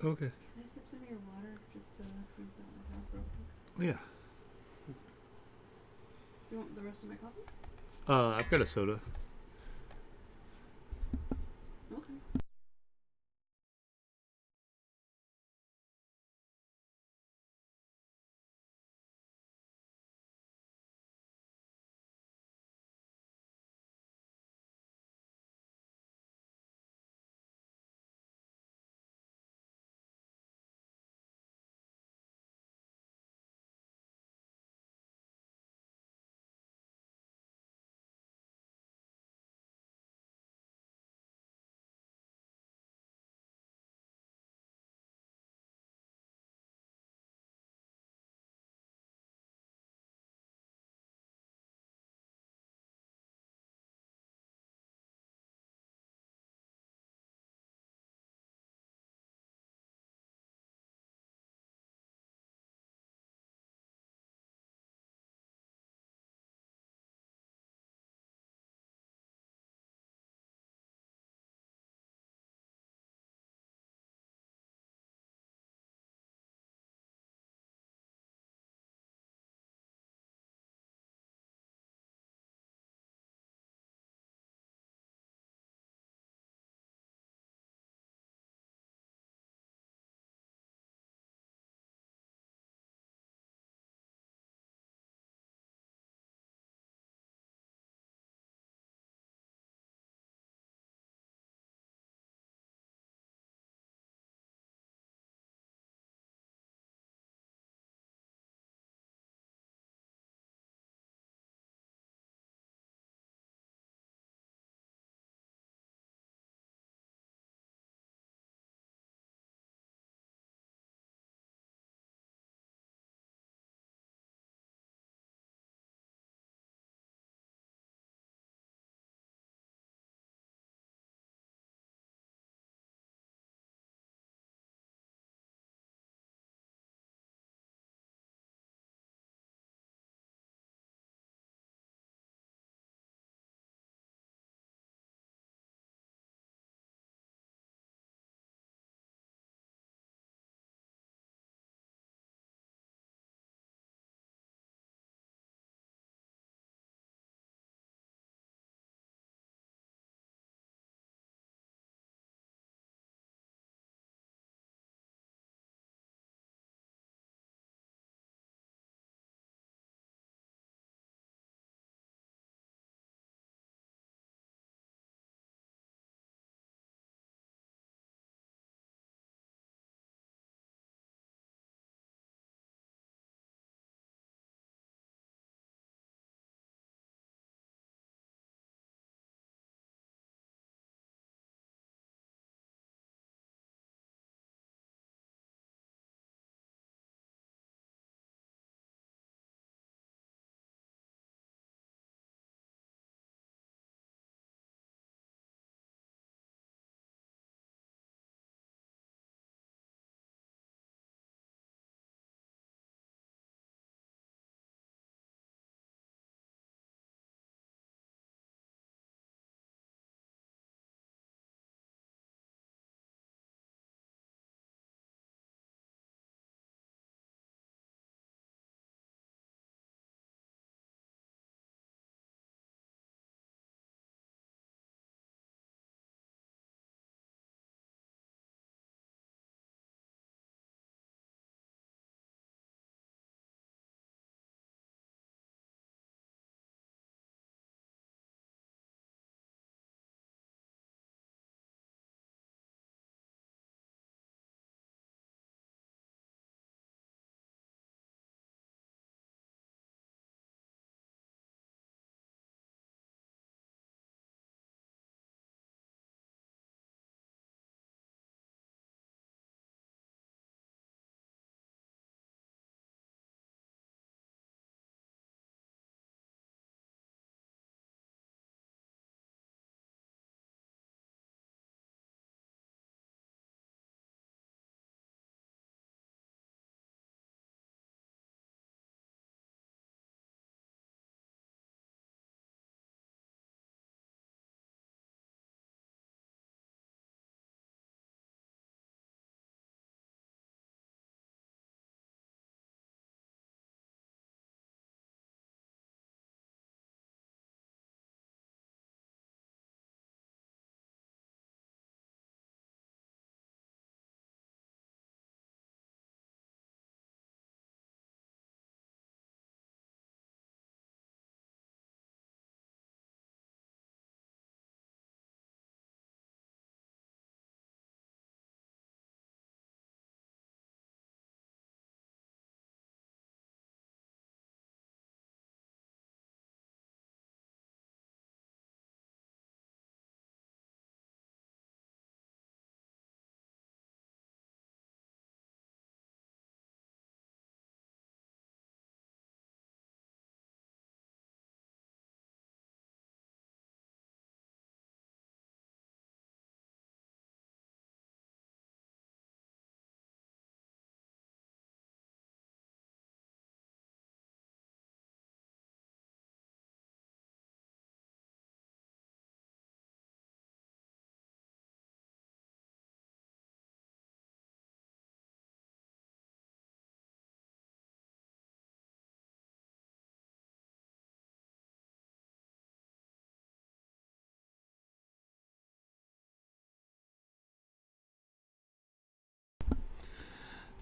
Okay. Can I sip some of your water just to rinse out my mouth real quick? Yeah. Do you want the rest of my coffee? I've got a soda. Okay.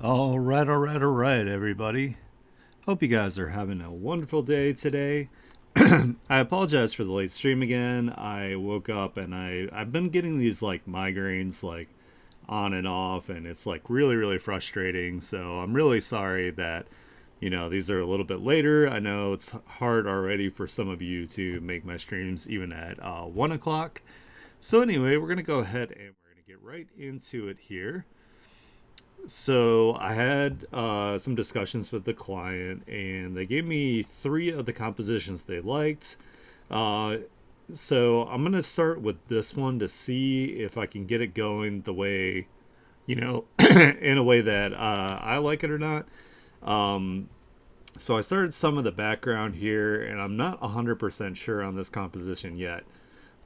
All right, everybody. Hope you guys are having a wonderful day today. I apologize for the late stream again. I woke up and I've been getting these like migraines like on and off, and it's like really frustrating. So I'm really sorry that these are a little bit later. I know it's hard already for some of you to make my streams even at 1 o'clock. So anyway, we're gonna go ahead and we're gonna get right into it here. So I had some discussions with the client, and they gave me three of the compositions they liked. Uh, so I'm gonna start with this one to see if I can get it going the way in a way that I like it or not. Um, so I started some of the background here, and I'm not 100% sure on this composition yet,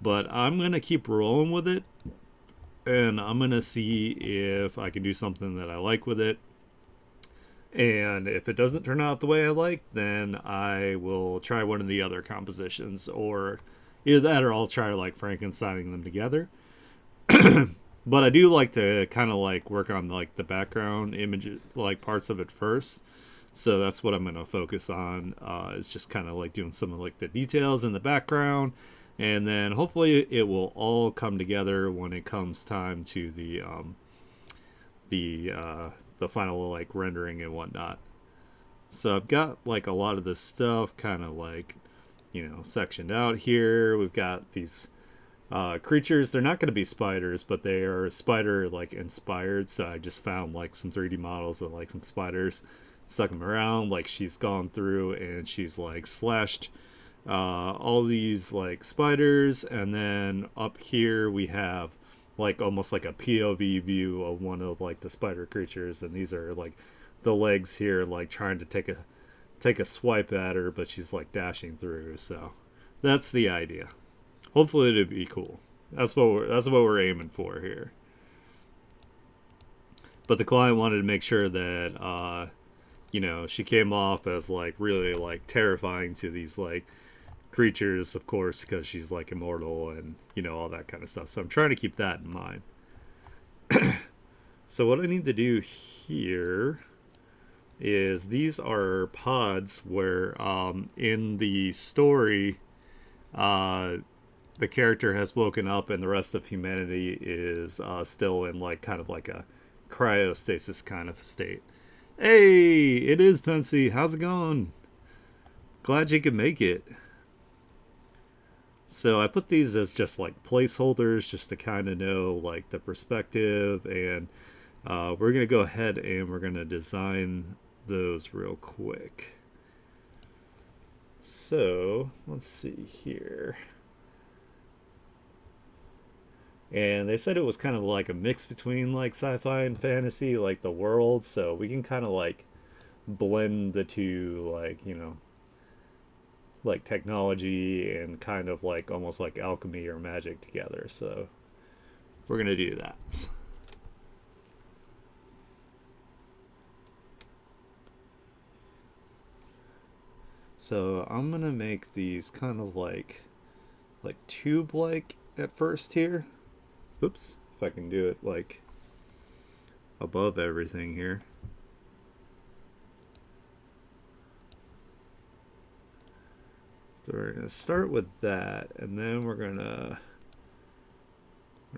but I'm gonna keep rolling with it and I'm gonna see if I can do something that I like with it. And if it doesn't turn out the way I like, then I will try one of the other compositions, or either that, or I'll try like Frankensteining them together. But I do like to kind of like work on like the background image, like parts of it first. So that's what I'm gonna focus on. Is just kind of like doing some of like the details in the background, and then hopefully it will all come together when it comes time to the the final like rendering and whatnot. So I've got like a lot of this stuff kind of like sectioned out here. We've got these creatures. They're not going to be spiders, but they are spider like inspired. So I just found like some 3D models of like some spiders, stuck them around. Like she's gone through and she's like slashed all these like spiders, and then up here we have like almost like a POV view of one of like the spider creatures, and these are like the legs here like trying to take a swipe at her, but she's like dashing through. So that's the idea. Hopefully it'll be cool. That's what we're aiming for here. But the client wanted to make sure that she came off as like really like terrifying to these like creatures, of course, because she's like immortal and all that kind of stuff. So I'm trying to keep that in mind. So what I need to do here is these are pods where in the story the character has woken up and the rest of humanity is still in like kind of like a cryostasis kind of state. Hey, it is Pensy. How's it going? Glad you could make it. So I put these as just like placeholders just to kind of know like the perspective, and we're going to go ahead and we're going to design those real quick. So let's see here. And they said it was kind of like a mix between like sci-fi and fantasy, like the world, so we can kind of like blend the two, like like technology and kind of like almost like alchemy or magic together. So we're gonna do that. So I'm gonna make these kind of like tube like at first here. Oops, if I can do it like above everything here. So we're gonna start with that, and then we're gonna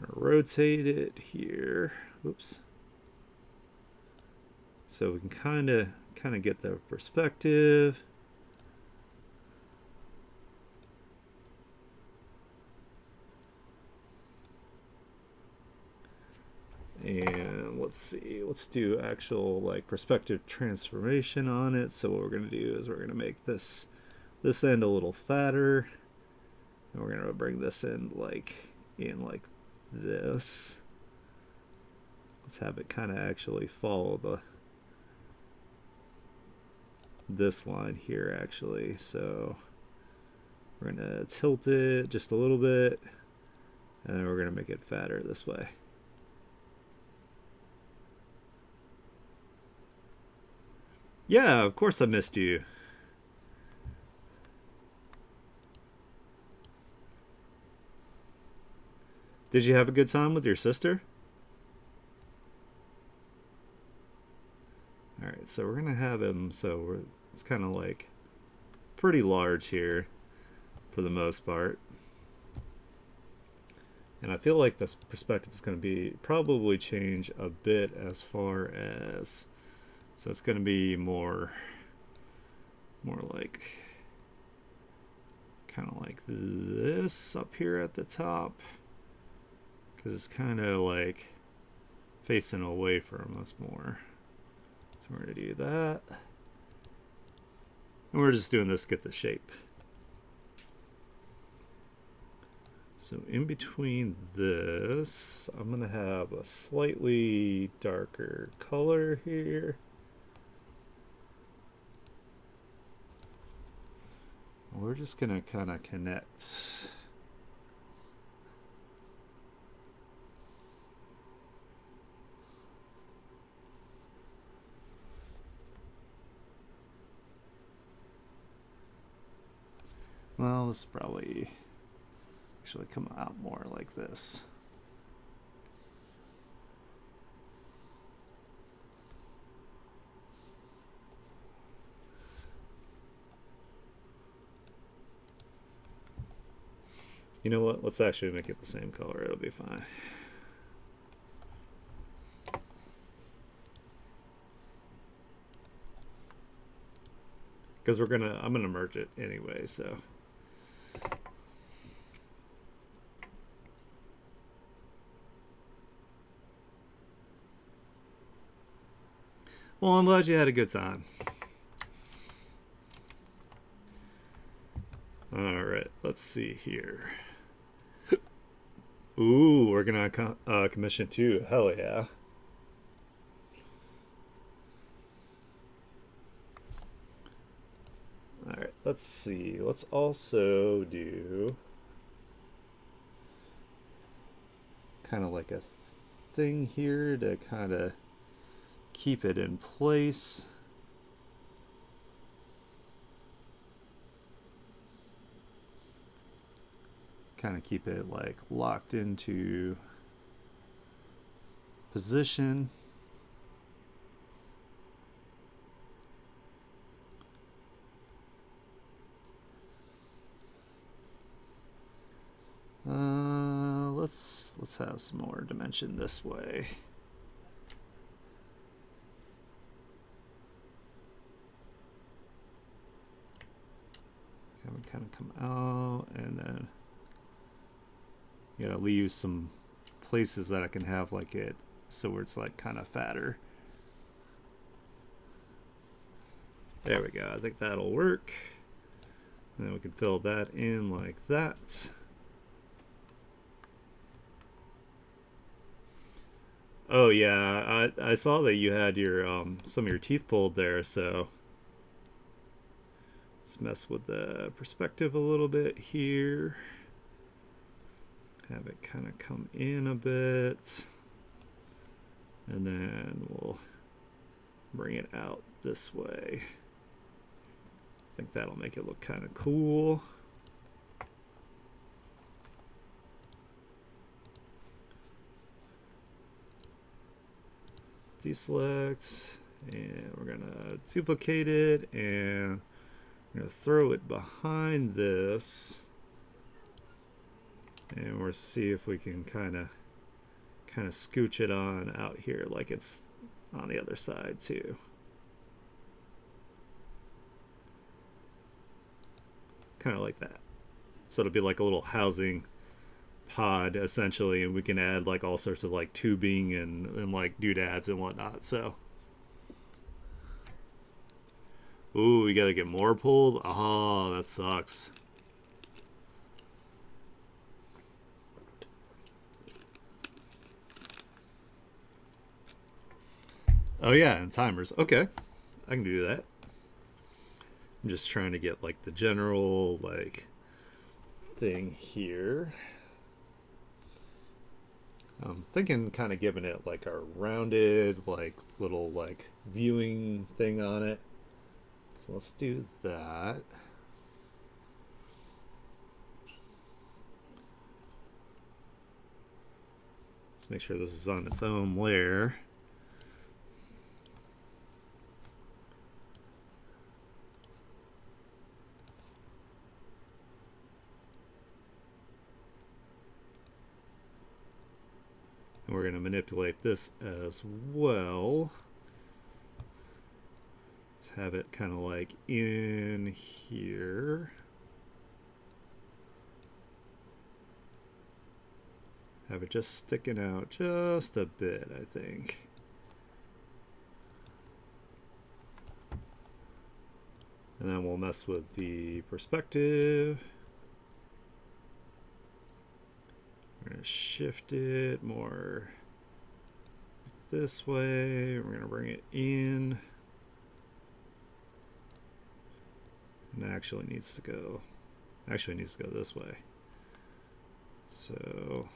rotate it here. Oops. So we can kind of get the perspective. And let's see, let's do actual like perspective transformation on it. So what we're gonna do is we're gonna make this end a little fatter, and we're gonna bring this in like this. Let's have it kind of actually follow this line here actually. So we're gonna tilt it just a little bit, and then we're gonna make it fatter this way. Yeah, of course I missed you. Did you have a good time with your sister? so we're gonna have him. It's kind of like pretty large here for the most part. And I feel like this perspective is going to be probably change a bit as far as, so it's going to be more like kind of like this up here at the top, because it's kind of like facing away from us more. So we're going to do that, and we're just doing this to get the shape. So in between this, I'm going to have a slightly darker color here. We're just going to kind of connect. Well, this probably actually come out more like this. You know what? Let's actually make it the same color. It'll be fine. Because I'm gonna merge it anyway, so. Well, I'm glad you had a good time. All right, let's see here. Ooh, we're gonna commission 2. Hell yeah. All right, let's see. Let's also do kind of like a thing here to kind of keep it in place. Kind of keep it like locked into position. Let's have some more dimension this way. Have it kind of come out, and then you gotta leave some places that I can have like it so where it's like kind of fatter. There we go. I think that'll work. And then we can fill that in like that. Oh yeah, I saw that you had your some of your teeth pulled there, so let's mess with the perspective a little bit here. Have it kind of come in a bit, and then we'll bring it out this way. I think that'll make it look kind of cool. Deselect, and we're gonna duplicate it, and we're gonna throw it behind this, and we'll see if we can kind of scooch it on out here like it's on the other side too. Kind of like that. So it'll be like a little housing pod essentially, and we can add like all sorts of like tubing and like doodads and whatnot. So ooh, we gotta get more pulled. Oh, that sucks. Oh yeah, and timers. Okay, I can do that. I'm just trying to get like the general like thing here. I'm thinking kind of giving it like a rounded like little like viewing thing on it. So let's do that. Let's make sure this is on its own layer. And we're going to manipulate this as well. Let's have it kind of like in here. Have it just sticking out just a bit, I think. And then we'll mess with the perspective. We're going to shift it more this way. We're going to bring it in. And it actually needs to go this way. So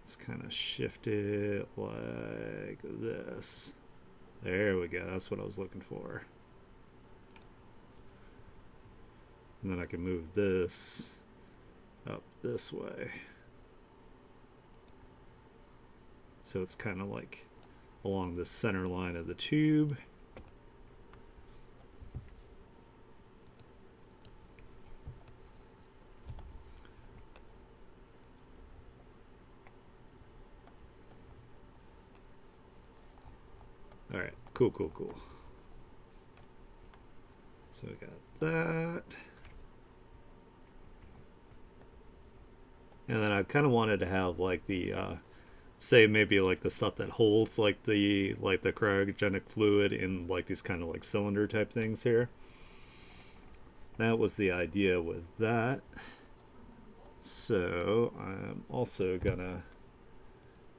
let's kind of shift it like this. There we go. That's what I was looking for. And then I can move this up this way. So it's kind of like along the center line of the tube. All right, cool. So we got that. And then I kind of wanted to have like the say maybe like the stuff that holds like the cryogenic fluid in like these kind of like cylinder type things here. That was the idea with that. So I'm also gonna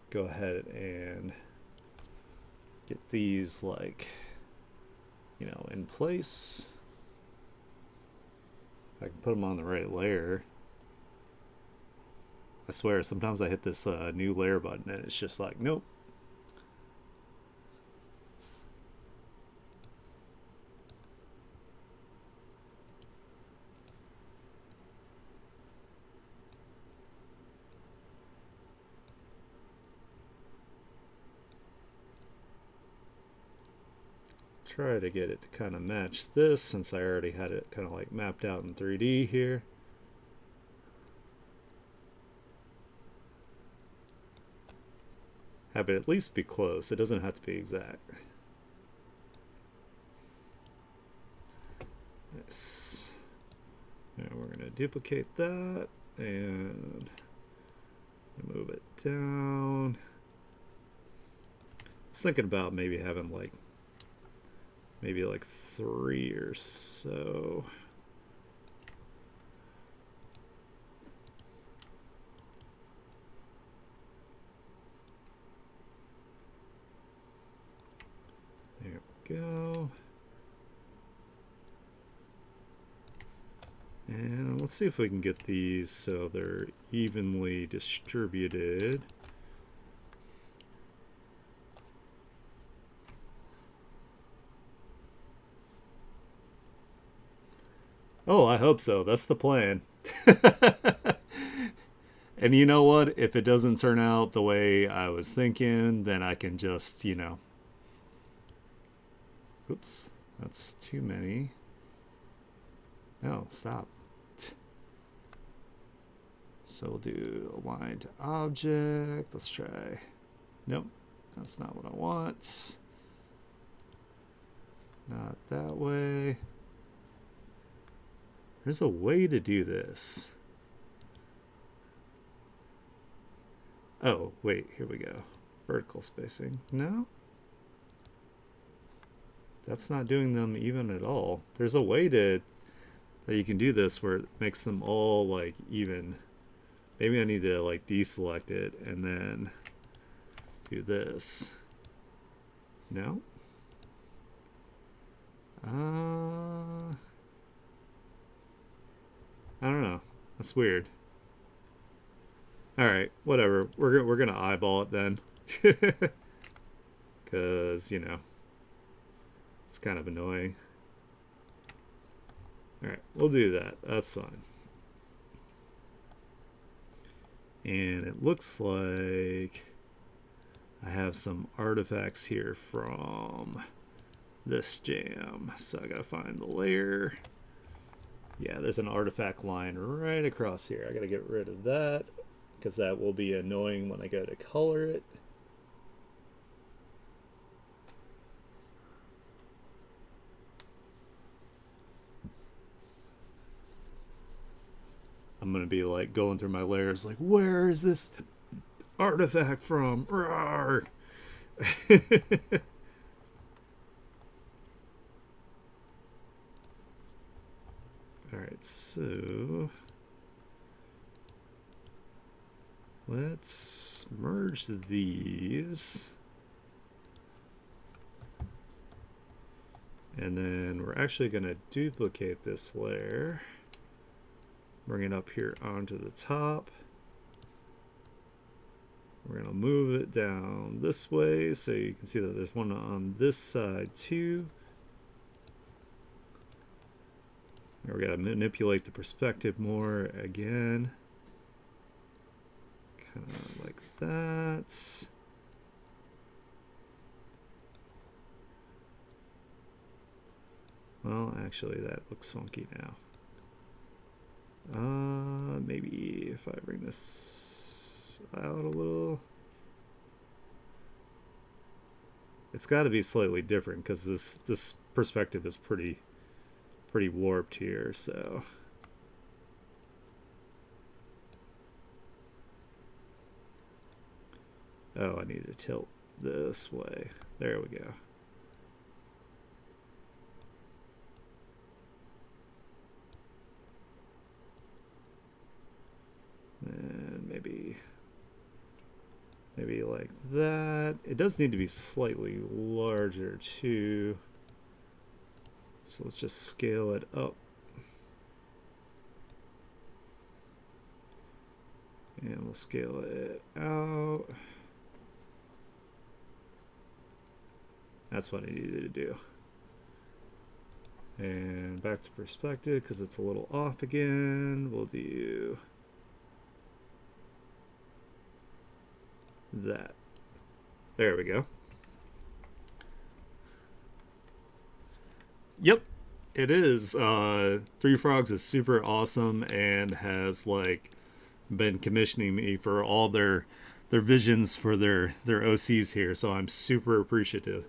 go ahead and get these like, you know, in place. If I can put them on the right layer. I swear, sometimes I hit this new layer button and it's just like, nope. Try to get it to kind of match this since I already had it kind of like mapped out in 3D here. Have it at least be close. It doesn't have to be exact. Nice. Now we're going to duplicate that and move it down. I was thinking about maybe having like maybe like 3 or so. There we go. And let's see if we can get these so they're evenly distributed. Oh, I hope so. That's the plan. And you know what? If it doesn't turn out the way I was thinking, then I can just, you know. Oops, that's too many. No, stop. So we'll do align to object. Let's try. Nope, that's not what I want. Not that way. There's a way to do this. Oh, wait, here we go. Vertical spacing. No? That's not doing them even at all. There's a way to that you can do this where it makes them all like even. Maybe I need to like deselect it and then do this. No? I don't know. That's weird. All right, whatever. We're gonna eyeball it then, because you know it's kind of annoying. All right, we'll do that. That's fine. And it looks like I have some artifacts here from this jam, so I gotta find the layer. Yeah, there's an artifact line right across here. I gotta get rid of that because that will be annoying when I go to color it. I'm gonna be like going through my layers, like, where is this artifact from? Rawr. All right, so let's merge these. And then we're actually going to duplicate this layer. Bring it up here onto the top. We're going to move it down this way so you can see that there's one on this side too. We're going to manipulate the perspective more again. Kind of like that. Well, actually, that looks funky now. Maybe if I bring this out a little. It's got to be slightly different because this perspective is pretty warped here, so. Oh, I need to tilt this way. There we go. And maybe like that. It does need to be slightly larger too. So let's just scale it up. And we'll scale it out. That's what I needed to do. And back to perspective because it's a little off again. We'll do that. There we go. Yep, it is. Three Frogs is super awesome and has like been commissioning me for all their visions for their OCs here, so I'm super appreciative.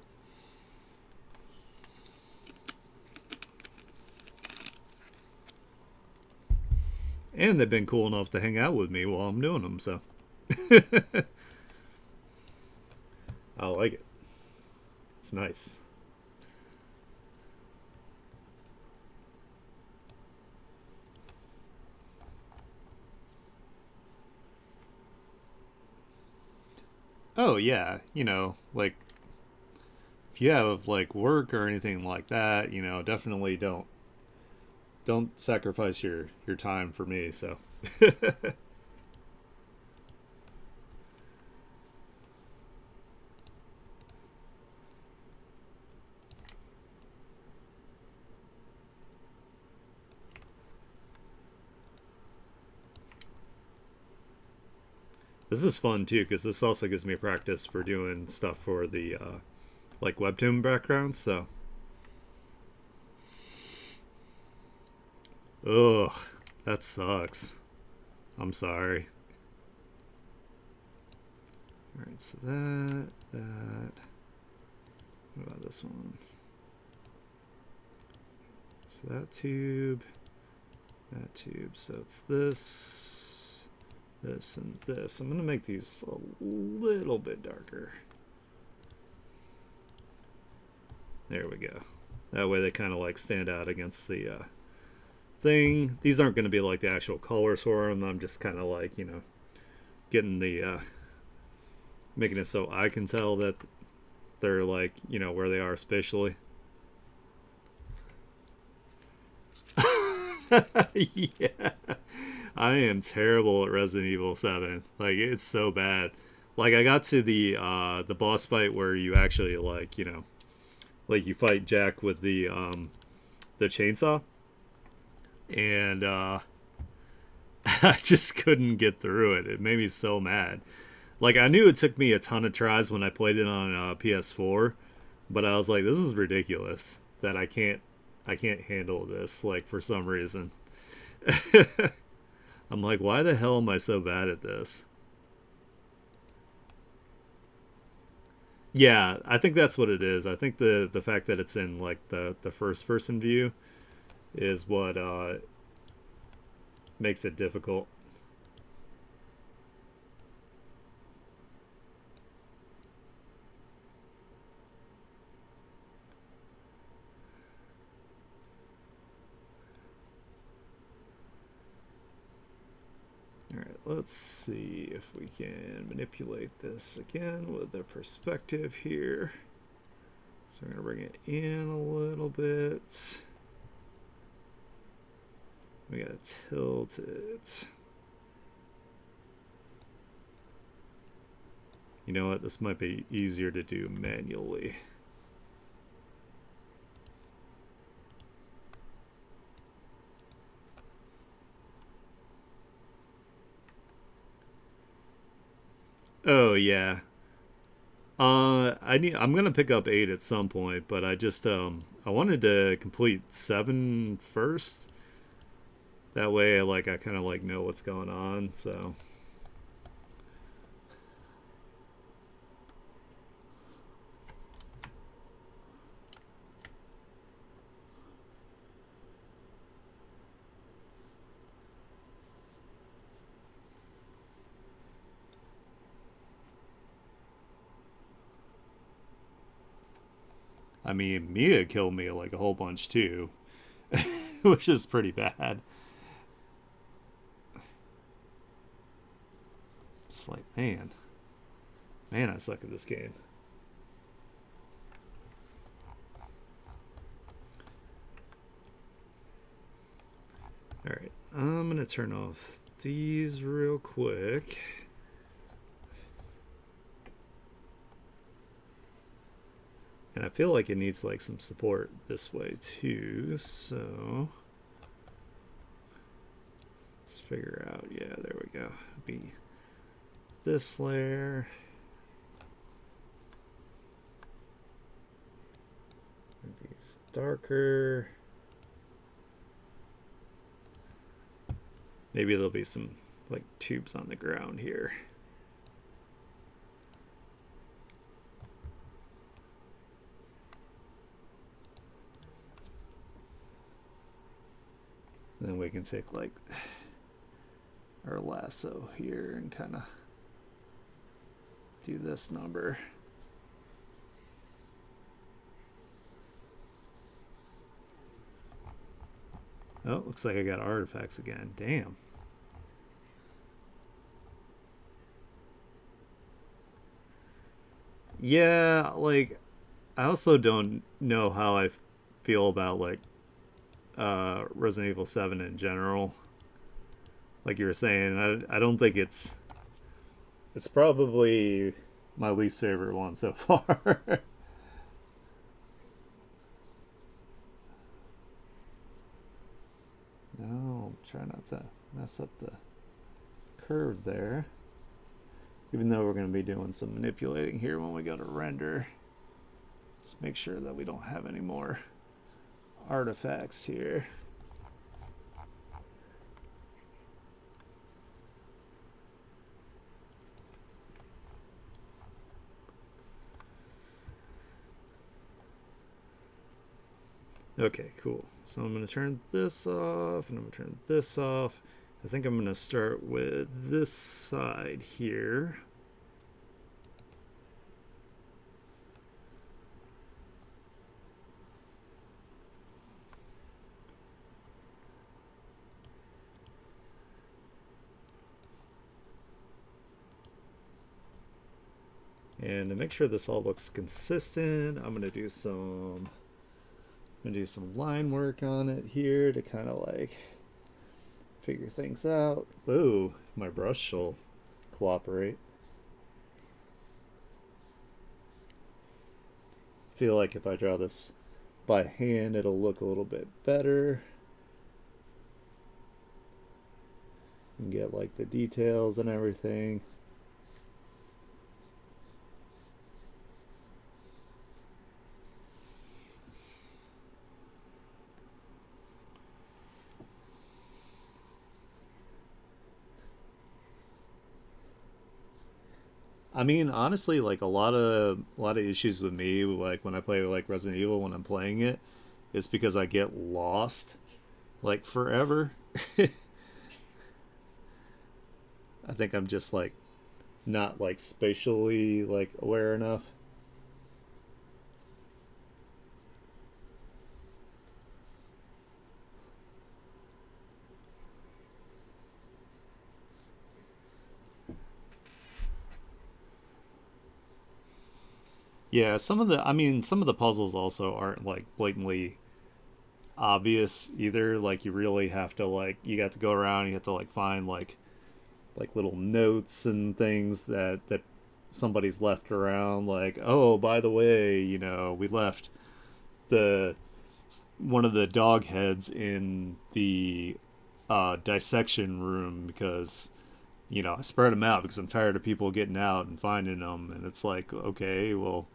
And they've been cool enough to hang out with me while I'm doing them, so I like it. It's nice. Oh yeah, like if you have like work or anything like that, definitely don't sacrifice your time for me, so. This is fun too because this also gives me practice for doing stuff for the like webtoon backgrounds. So, ugh, that sucks. I'm sorry. All right, so that. What about this one? So that tube. So it's this, and this. I'm gonna make these a little bit darker. There we go. That way they kind of like stand out against the thing. These aren't going to be like the actual colors for them. I'm just kind of like, getting the, making it so I can tell that they're like, where they are spatially. Yeah. I am terrible at Resident Evil 7. Like, it's so bad. Like, I got to the boss fight where you actually, like, like you fight Jack with the chainsaw, and I just couldn't get through it. It made me so mad. Like I knew it took me a ton of tries when I played it on PS4, but I was like, this is ridiculous that I can't handle this. Like for some reason, I'm I'm like, why the hell am I so bad at this? Yeah, I think that's what it is. I think the fact that it's in like the first person view is what makes it difficult. All right, let's see if we can manipulate this again with the perspective here. So we're gonna bring it in a little bit. We gotta tilt it. You know what? This might be easier to do manually. Oh yeah. I'm gonna pick up 8 at some point, but I wanted to complete 7 first. That way, I kind of like know what's going on. So I mean, Mia killed me like a whole bunch too, which is pretty bad. Just like man, I suck at this game. All right, I'm gonna turn off these real quick. And I feel like it needs like some support this way too, so let's figure out. Yeah, there we go. Be this layer. Make these darker. Maybe there'll be some like tubes on the ground here. Then we can take like our lasso here and kind of do this number. Oh, looks like I got artifacts again. Damn. Yeah, like I also don't know how I feel about like Resident Evil 7 in general. Like you were saying, I don't think it's probably my least favorite one so far. No, try not to mess up the curve there. Even though we're going to be doing some manipulating here when we go to render. Let's make sure that we don't have any more artifacts here. Okay, cool. So I'm going to turn this off and I'm going to turn this off. I think I'm going to start with this side here. And to make sure this all looks consistent, I'm going to do some line work on it here to kind of like figure things out. Ooh, my brush will cooperate. Feel like if I draw this by hand, it'll look a little bit better. And get like the details and everything. I mean, honestly, like a lot of issues with me, like when I play like Resident Evil, when I'm playing it, is because I get lost like forever. I think I'm just like not like spatially like aware enough. Yeah, some of the puzzles also aren't like blatantly obvious either. Like you really have to like you got to go around, you have to like find like little notes and things that somebody's left around like, "Oh, by the way, we left the one of the dog heads in the dissection room because I spread them out because I'm tired of people getting out and finding them." And it's like, okay, well,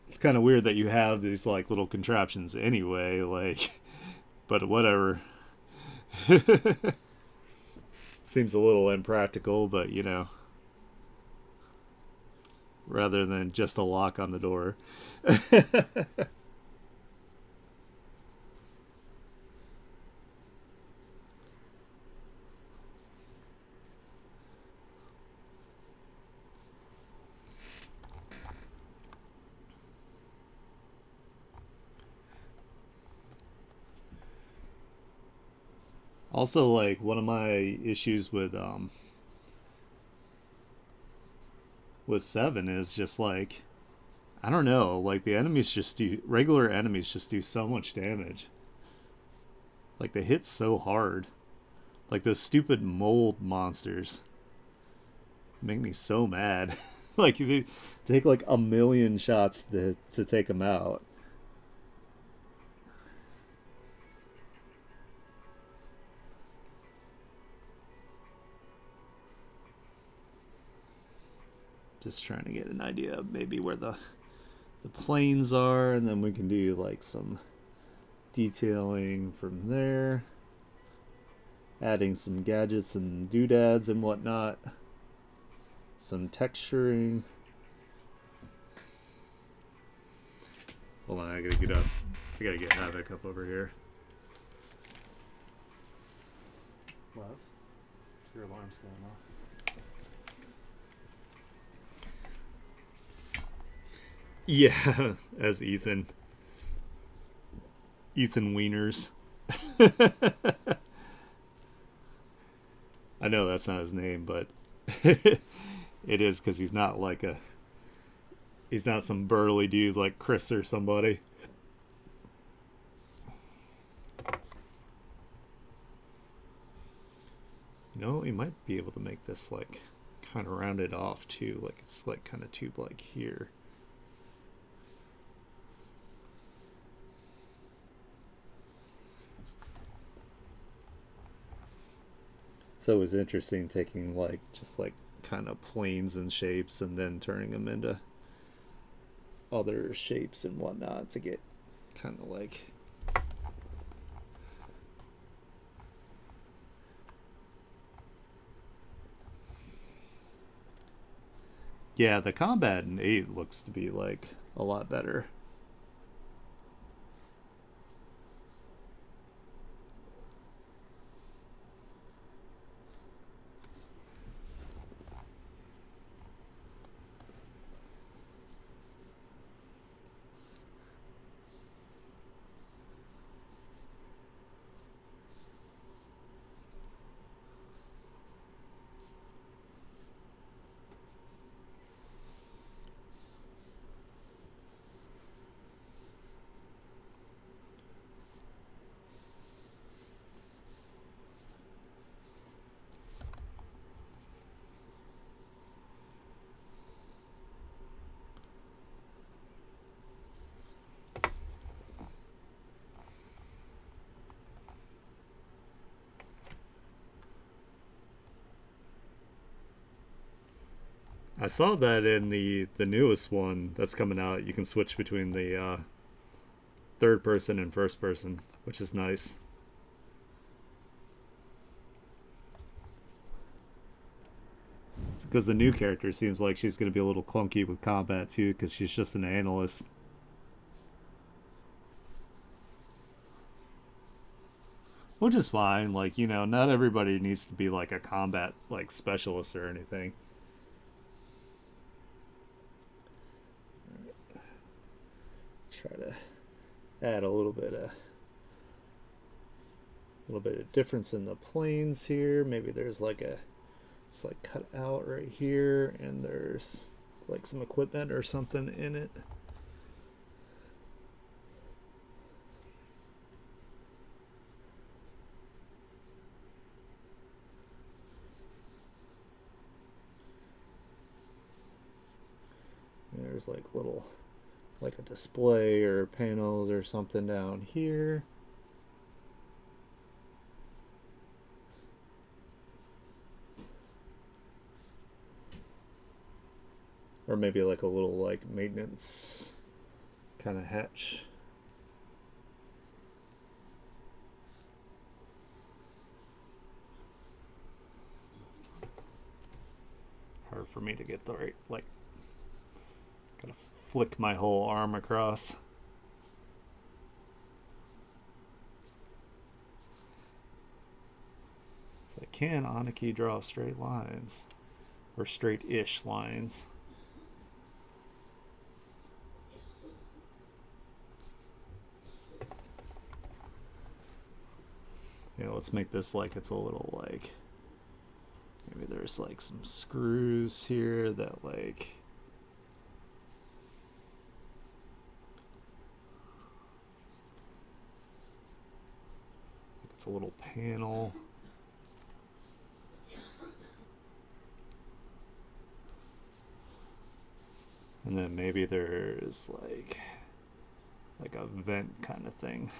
it's kind of weird that you have these like little contraptions anyway, like, but whatever. Seems a little impractical, but rather than just a lock on the door. Also, like one of my issues with seven is just like, I don't know, like the enemies just do regular enemies just do so much damage. Like they hit so hard. Like those stupid mold monsters make me so mad. Like they take like a million shots to take them out. Just trying to get an idea of maybe where the planes are, and then we can do like some detailing from there, adding some gadgets and doodads and whatnot, some texturing. Hold on, I gotta get up. I gotta get Havoc up over here. Love, your alarm's going off. Yeah, as Ethan Wieners. I know that's not his name, but it is because he's not some burly dude like Chris or somebody. You might be able to make this like kind of rounded off too, like it's like kind of tube like here. So it was interesting taking like just like kind of planes and shapes and then turning them into other shapes and whatnot to get kind of like, yeah, the combat in 8 looks to be like a lot better. I saw that in the newest one that's coming out. You can switch between the third person and first person, which is nice. Because the new character seems like she's going to be a little clunky with combat too, because she's just an analyst. Which is fine. Like, you know, not everybody needs to be like a combat like specialist or anything. Try to add a little bit of difference in the planes here. Maybe there's like it's like cut out right here, and there's like some equipment or something in it. There's like a display or panels or something down here. Or maybe like a little like maintenance kind of hatch. Hard for me to get the right, like, gotta flick my whole arm across. So I can on a key draw straight lines, or straight-ish lines. Yeah, let's make this like it's a little like, maybe there's like some screws here that like, it's a little panel. And then maybe there's like a vent kind of thing.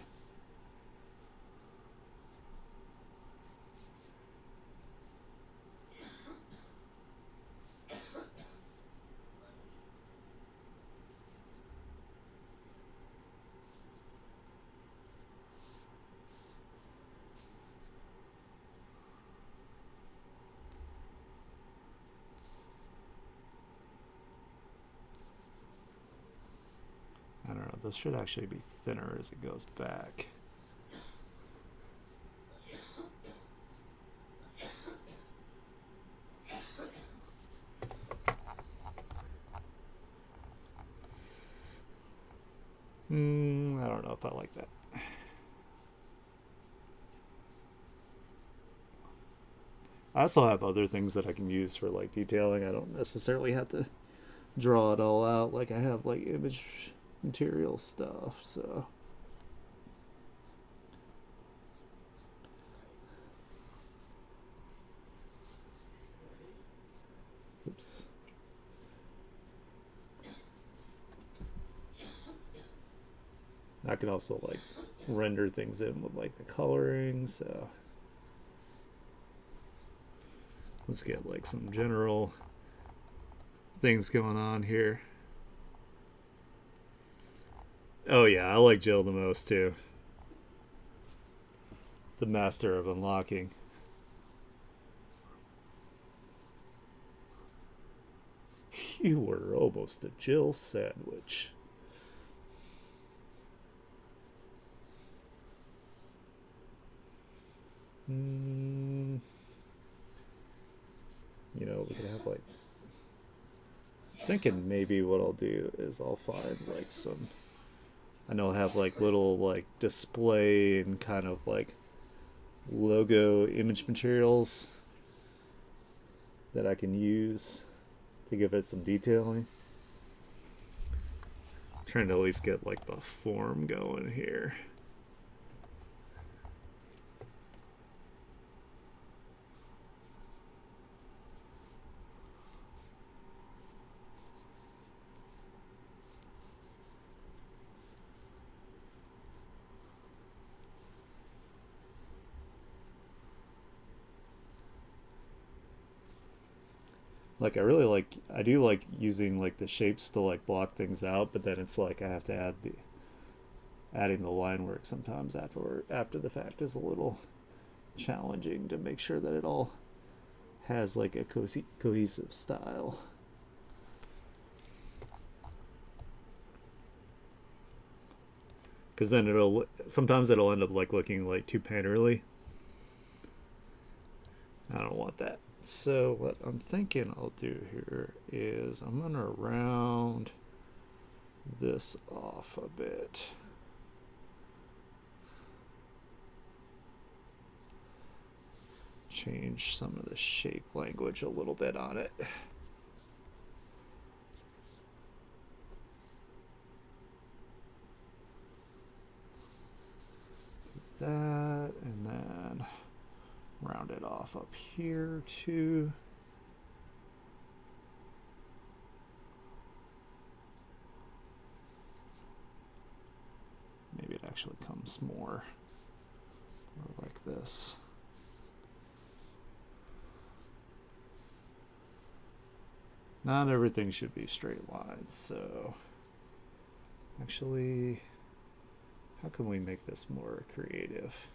I don't know, this should actually be thinner as it goes back. I don't know if I like that. I also have other things that I can use for like detailing. I don't necessarily have to draw it all out. Like I have like image material stuff, so oops. I can also like render things in with like the coloring, so let's get like some general things going on here. Oh yeah, I like Jill the most too. The master of unlocking. You were almost a Jill sandwich. You know, we could have like, thinking maybe what I'll do is I'll find like some, I know I have like little like display and kind of like logo image materials that I can use to give it some detailing. I'm trying to at least get like the form going here. Like I do like using like the shapes to like block things out, but then it's like I have to adding the line work sometimes after the fact is a little challenging to make sure that it all has like a cohesive style. Because then it'll end up like looking like too painterly. I don't want that. So what I'm thinking I'll do here is I'm gonna round this off a bit. Change some of the shape language a little bit on it. That, and then round it off up here too. Maybe it actually comes more like this. Not everything should be straight lines, so actually, how can we make this more creative?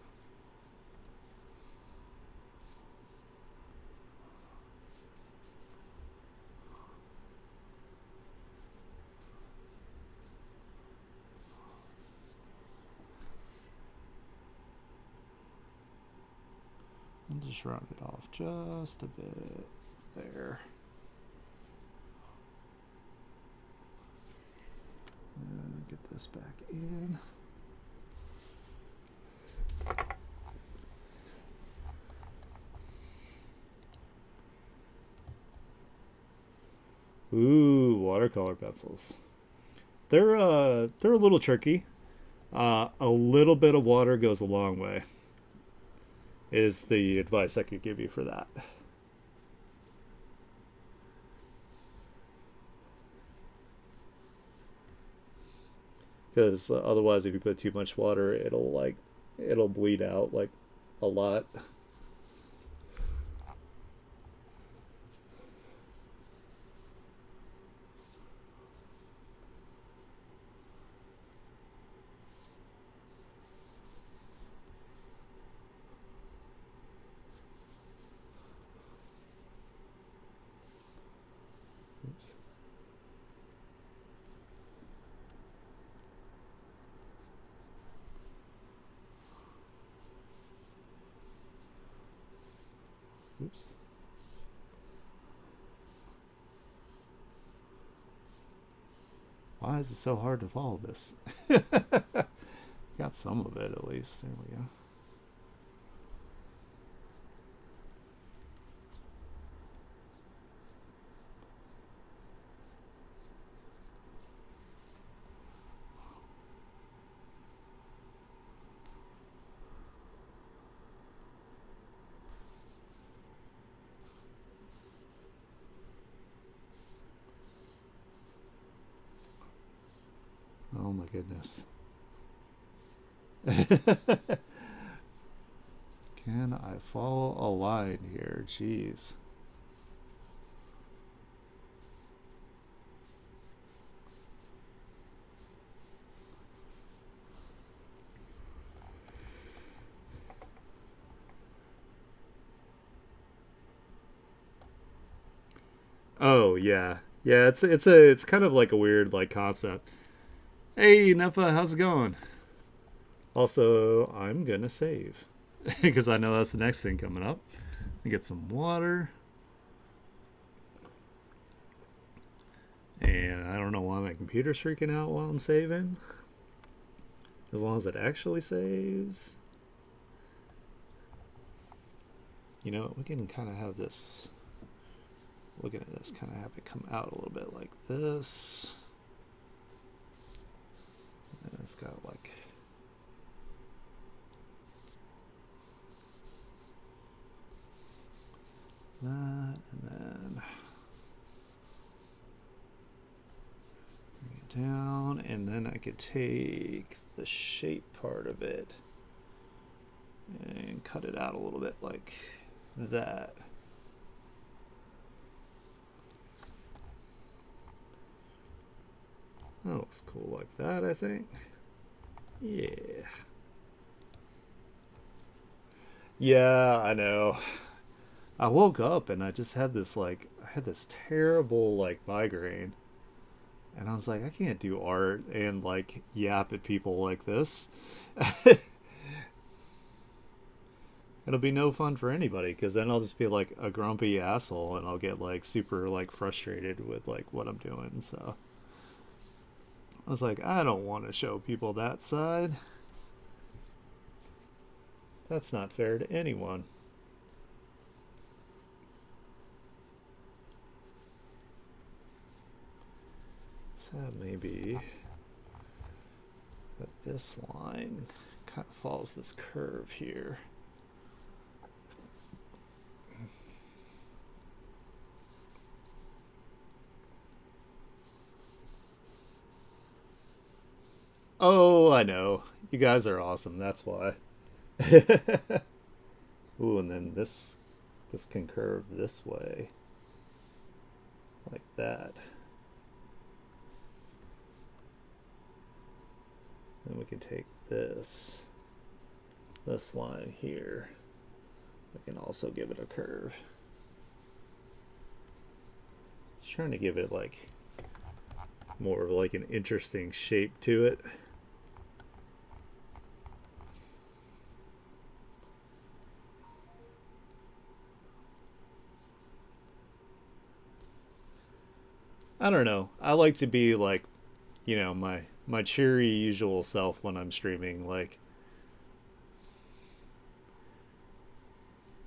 I'll just round it off just a bit there. And get this back in. Ooh, watercolor pencils. They're a little tricky. A little bit of water goes a long way. Is the advice I could give you for that. Because otherwise, if you put too much water, it'll bleed out like a lot. Oops. Oops. Why is it so hard to follow this? Got some of it at least. There we go. Oh my goodness. Can I follow a line here? Jeez. Oh yeah. Yeah, it's kind of like a weird like concept. Hey Nefa, how's it going? Also, I'm gonna save. Because I know that's the next thing coming up. I get some water. And I don't know why my computer's freaking out while I'm saving. As long as it actually saves. You know, we can kind of have this. Looking at this, kind of have it come out a little bit like this. And it's got like. That, and then. Bring it down, and then I could take the shape part of it and cut it out a little bit like that. That looks cool like that, I think. Yeah. Yeah, I know. I woke up and I just had this like I had this terrible like migraine, and I was like, I can't do art and like yap at people like this. It'll be no fun for anybody because then I'll just be like a grumpy asshole and I'll get like super like frustrated with like what I'm doing. So I was like, I don't want to show people that side. That's not fair to anyone. Let's have maybe that this line kind of follows this curve here. Oh, I know. You guys are awesome. That's why. Ooh, and then this can curve this way like that. Then we can take this line here. We can also give it a curve. Just trying to give it like more of like an interesting shape to it. I don't know. I like to be like, my cheery usual self when I'm streaming. Like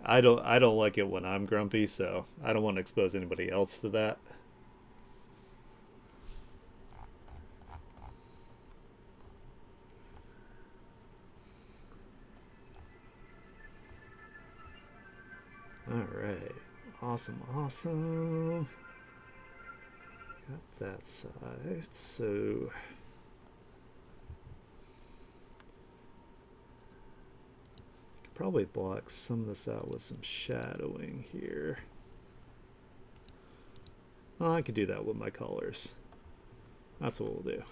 I don't like it when I'm grumpy, so I don't want to expose anybody else to that. All right. Awesome, awesome. Got that side. So probably block some of this out with some shadowing here. Oh, I could do that with my colors. That's what we'll do.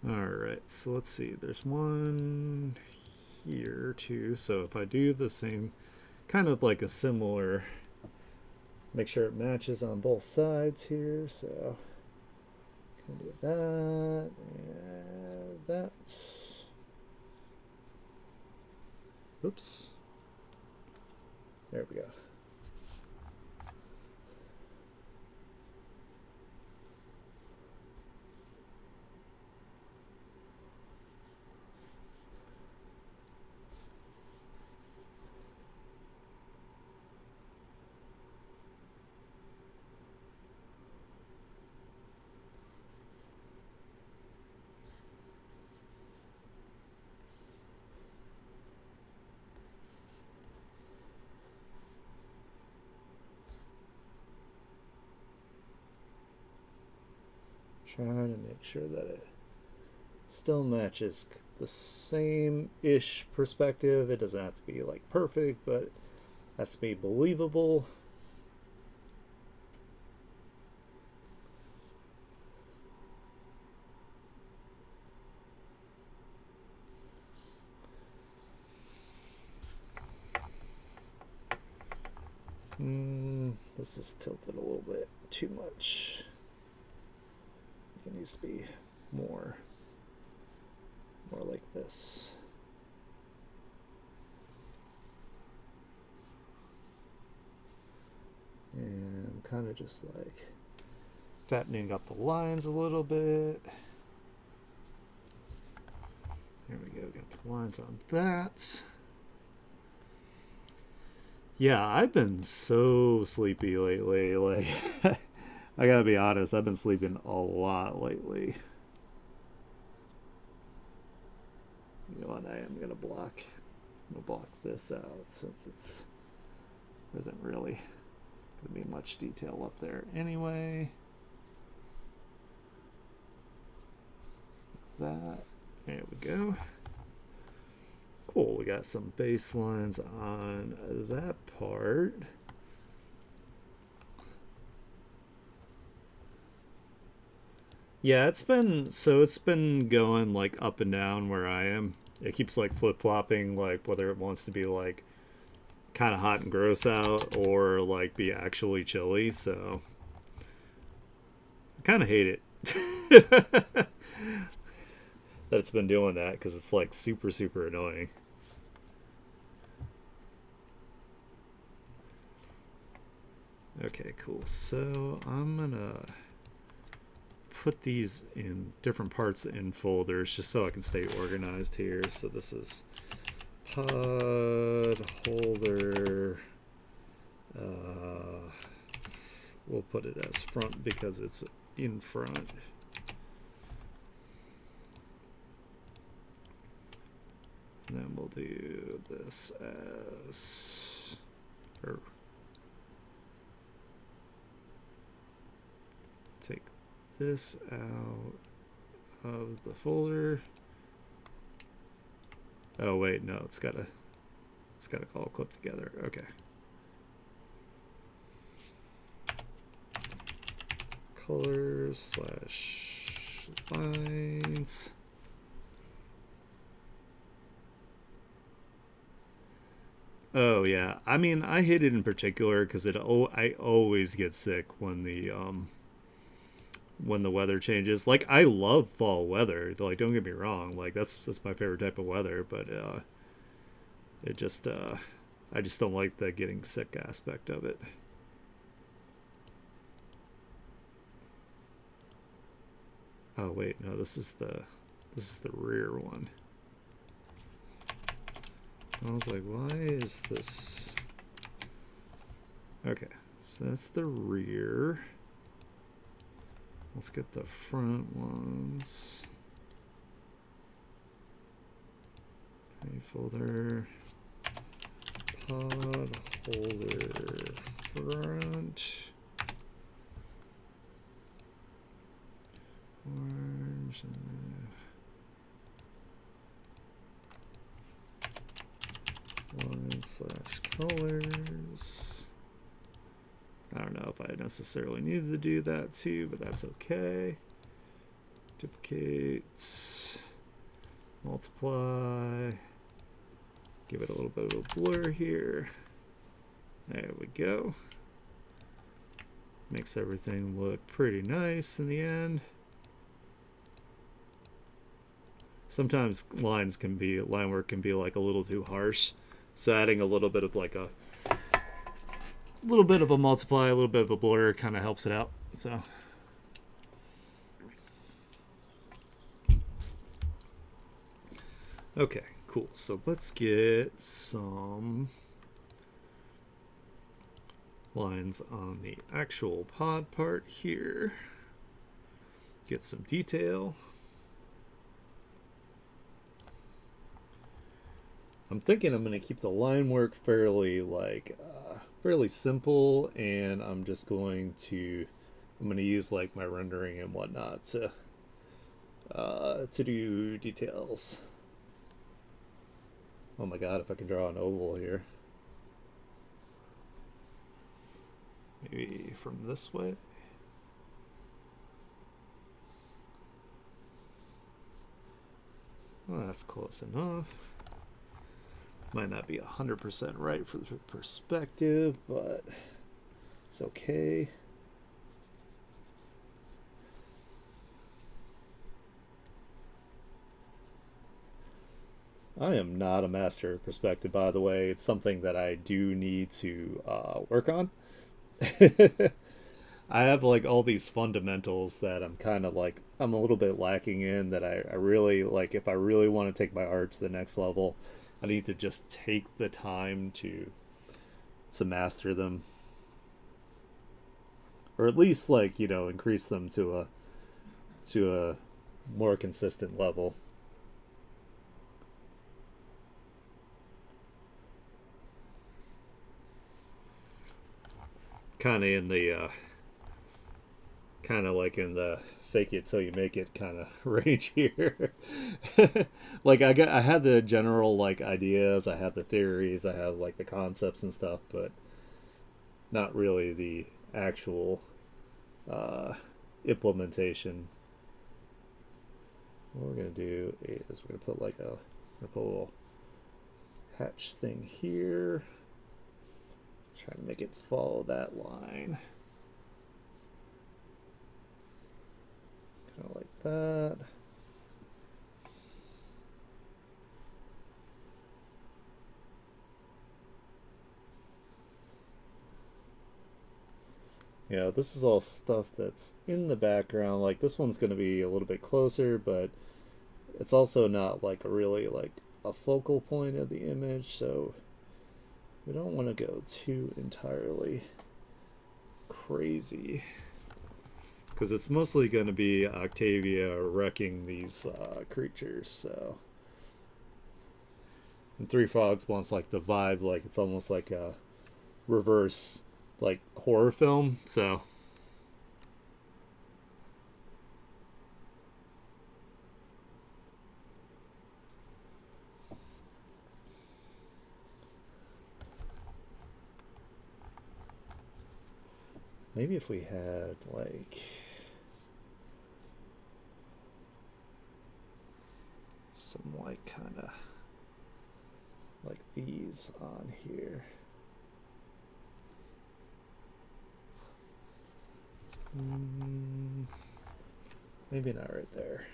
Alright, so let's see. There's one here too. So if I do the same, kind of like a similar, make sure it matches on both sides here. So can do that and that. Oops. There we go. Trying to make sure that it still matches the same-ish perspective. It doesn't have to be like perfect, but it has to be believable. This is tilted a little bit too much. It needs to be more like this. And I'm kind of just like fattening up the lines a little bit. There we go, got the lines on that. Yeah, I've been so sleepy lately. Like, I gotta be honest, I've been sleeping a lot lately. You know what? I am gonna block. I'm gonna block this out since there isn't really gonna be much detail up there anyway. Like that. There we go. Cool. We got some baselines on that part. Yeah, it's been going like up and down where I am. It keeps like flip flopping, like whether it wants to be like kind of hot and gross out or like be actually chilly. So I kind of hate it that it's been doing that because it's like super annoying. Okay, cool. So I'm gonna put these in different parts in folders just so I can stay organized here. So this is pod holder. Uh, we'll put it as front because it's in front. And then we'll do this as, or take this out of the folder. Oh wait, no, it's gotta all clip together. Okay. Colors slash lines. Oh yeah, I mean I hate it in particular because I always get sick when the weather changes. Like I love fall weather. Like don't get me wrong. Like that's my favorite type of weather. But it just I just don't like the getting sick aspect of it. Oh wait, no, this is the rear one. I was like, why is this? Okay, so that's the rear. Let's get the front ones. Okay, folder. Pod holder front. Orange. Line slash colors. I don't know if I necessarily needed to do that too, but that's okay. Duplicate, multiply, give it a little bit of a blur here. There we go. Makes everything look pretty nice in the end. Sometimes line work can be like a little too harsh. So adding a little bit of a multiply, a little bit of a blur kind of helps it out. So okay, cool. So let's get some lines on the actual pod part here. Get some detail. I'm thinking I'm going to keep the line work fairly simple, and I'm going to use like my rendering and whatnot to do details. Oh my god, if I can draw an oval here. Maybe from this way. Well, that's close enough. Might not be 100% right for the perspective, but it's okay. I am not a master of perspective, by the way. It's something that I do need to work on. I have like all these fundamentals that I'm a little bit lacking in that I really like. If I really want to take my art to the next level, I need to just take the time to master them, or at least like increase them to a more consistent level. Kind of in the kind of like in the fake it till you make it kind of range here. Like I had the general like ideas, I had the theories, I have like the concepts and stuff, but not really the actual uh, implementation. what we're gonna do is we're gonna put like a little hatch thing here. Try to make it follow that line. Kind of like that. Yeah, this is all stuff that's in the background. Like this one's going to be a little bit closer, but it's also not like a really like a focal point of the image, so we don't want to go too entirely crazy because it's mostly going to be Octavia wrecking these creatures. So, and Three Frogs wants like the vibe, like it's almost like a reverse like horror film. So maybe if we had like some like kind of like these on here. Maybe not right there.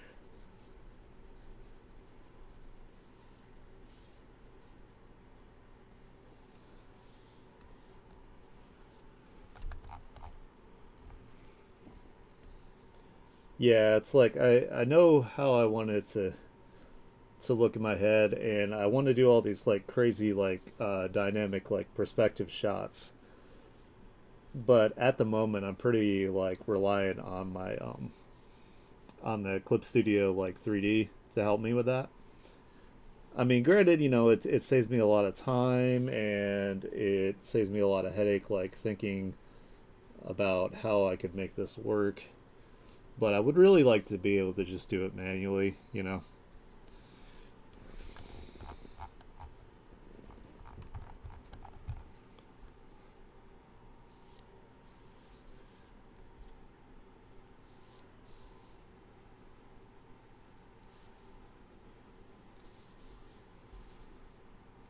Yeah, it's like I know how I want it to look in my head, and I want to do all these like crazy like dynamic like perspective shots. But at the moment, I'm pretty like reliant on my on the Clip Studio like 3D to help me with that. I mean, granted, you know, it saves me a lot of time and it saves me a lot of headache, like thinking about how I could make this work. But I would really like to be able to just do it manually, you know.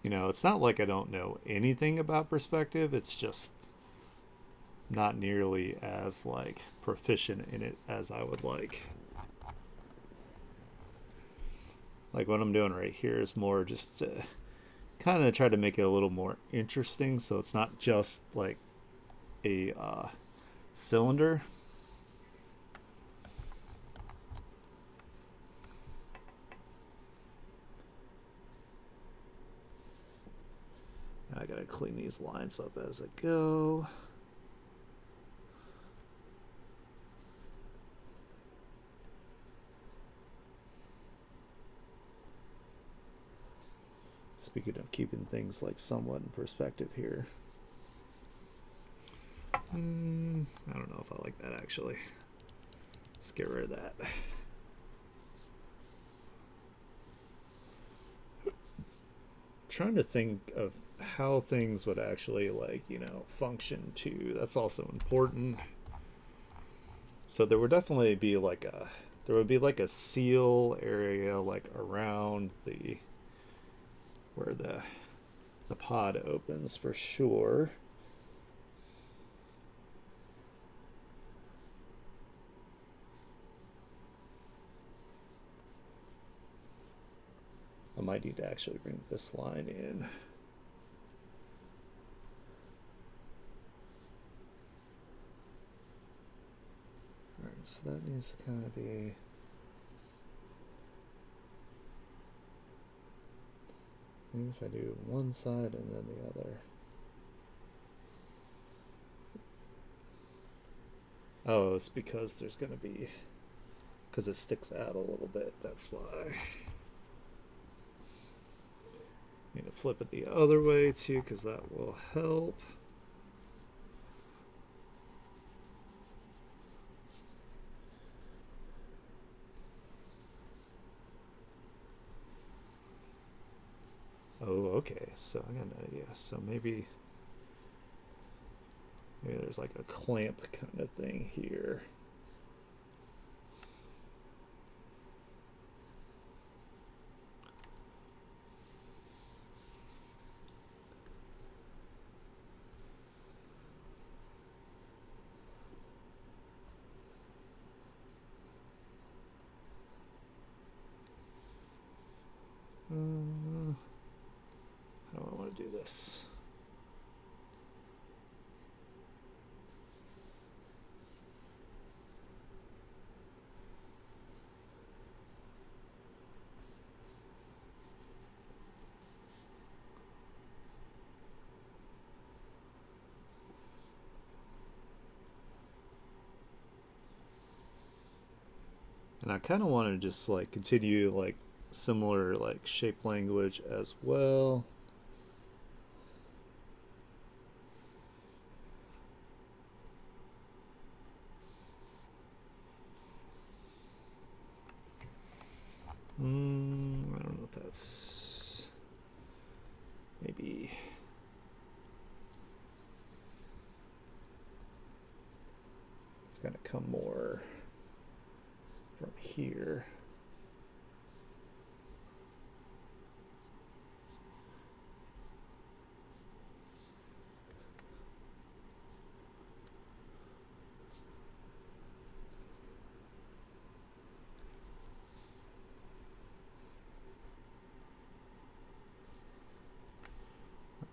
You know, it's not like I don't know anything about perspective. It's just not nearly as like proficient in it as I would like. Like what I'm doing right here is more just to kind of try to make it a little more interesting, so it's not just like a cylinder. I gotta clean these lines up as I go. Speaking of keeping things like somewhat in perspective here. I don't know if I like that actually. Let's get rid of that. Trying to think of how things would actually like, you know, function too. That's also important. So there would definitely be like a seal area like around the where the pod opens for sure. I might need to actually bring this line in. Alright, so that needs to kind of be. Maybe if I do one side and then the other. Oh, it's because there's going to be. Because it sticks out a little bit, that's why. Need to flip it the other way too, because that will help. Oh, okay. So I got an idea. So maybe there's like a clamp kind of thing here. this. And I kind of want to just like continue like similar like shape language as well. I don't know if that's maybe. It's gonna come more from here.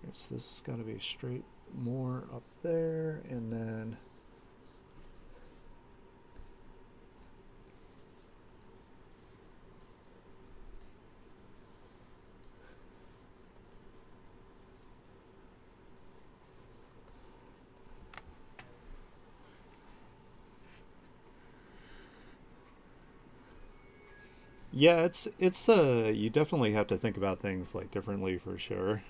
Alright, so this has got to be straight more up there, and then yeah, it's you definitely have to think about things like differently for sure.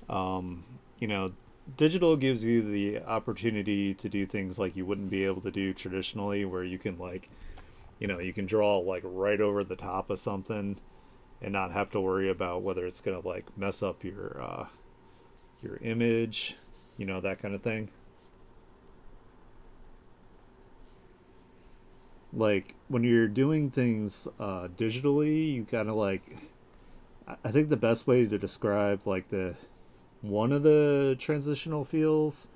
Um, you know, digital gives you the opportunity to do things like you wouldn't be able to do traditionally, where you can like, you can draw like right over the top of something and not have to worry about whether it's gonna like mess up your image, that kind of thing. Like when you're doing things digitally, you kind of like, I think the best way to describe like the one of the transitional feels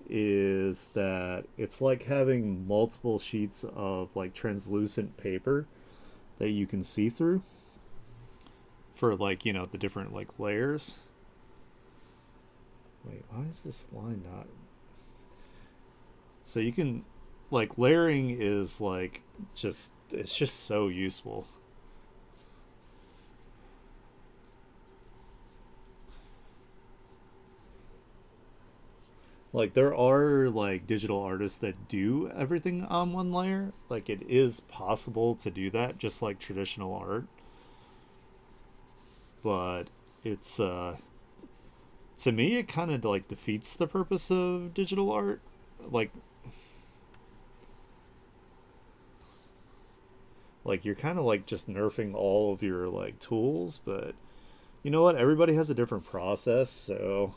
is that it's like having multiple sheets of like translucent paper that you can see through for like, the different like layers. Wait, why is this line not? So you can, like, layering is like it's just so useful. Like there are like digital artists that do everything on one layer. Like it is possible to do that just like traditional art, but it's to me it kind of like defeats the purpose of digital art. Like you're kind of like just nerfing all of your like tools, but you know what? Everybody has a different process, so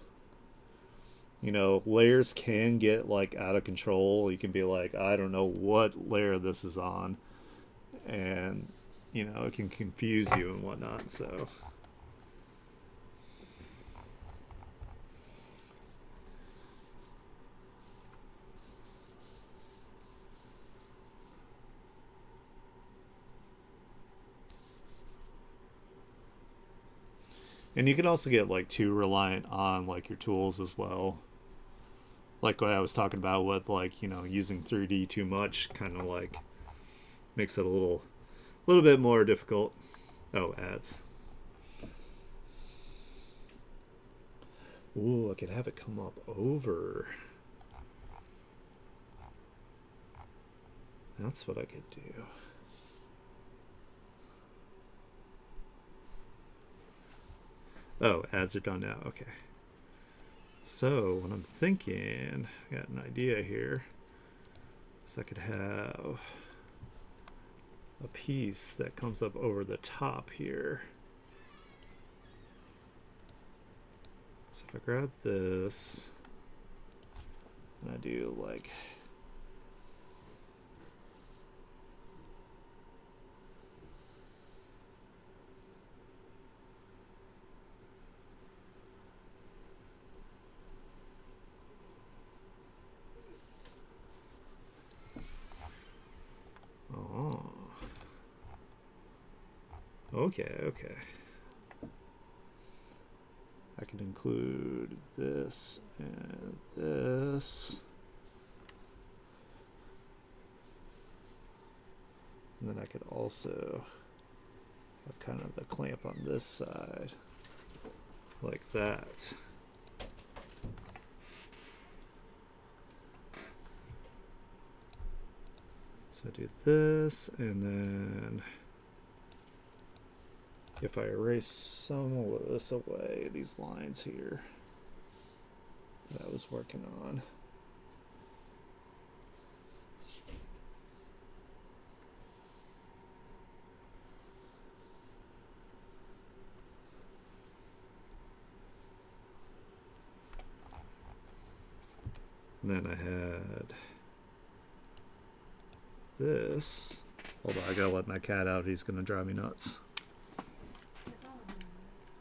layers can get like out of control. You can be like, I don't know what layer this is on, and it can confuse you and whatnot. So, and you can also get like too reliant on like your tools as well. Like what I was talking about with like using 3D too much, kind of like makes it a little bit more difficult. Oh, ads. Ooh, I could have it come up over. That's what I could do. Oh, ads are done now. Okay. So, what I'm thinking, I got an idea here. So I could have a piece that comes up over the top here. So if I grab this and I do like oh, okay. I can include this and this. And then I could also have kind of the clamp on this side, like that. So I do this, and then if I erase some of this away, these lines here that I was working on. And then I had this. Hold on, I gotta let my cat out. He's gonna drive me nuts.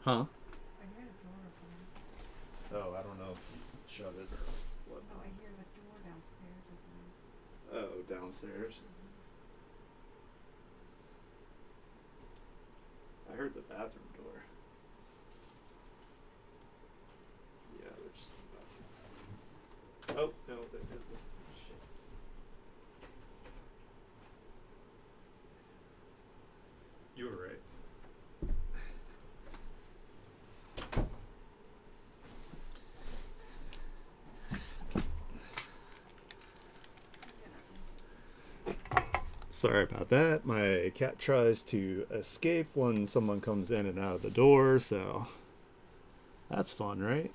Huh? I hear the door opening. Oh, I don't know if you shut it or what. Oh, I hear the door downstairs opening. Oh, downstairs. I heard the bathroom door. Yeah, there's some bathroom. Oh, no, that isn't. Shit. You were right. Sorry about that. My cat tries to escape when someone comes in and out of the door, so that's fun, right?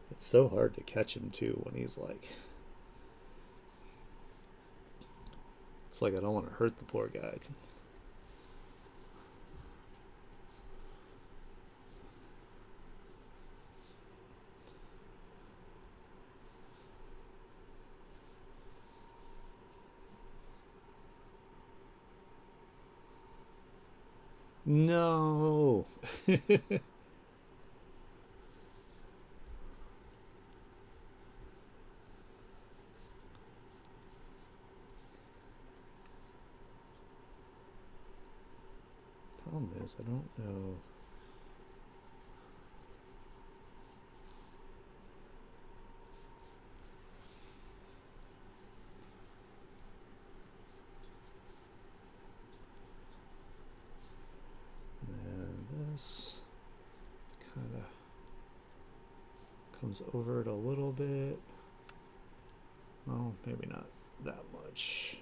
It's so hard to catch him too when he's like, it's like I don't want to hurt the poor guy. No. Problem is, I don't know. And this kind of comes over it a little bit. Well, maybe not that much.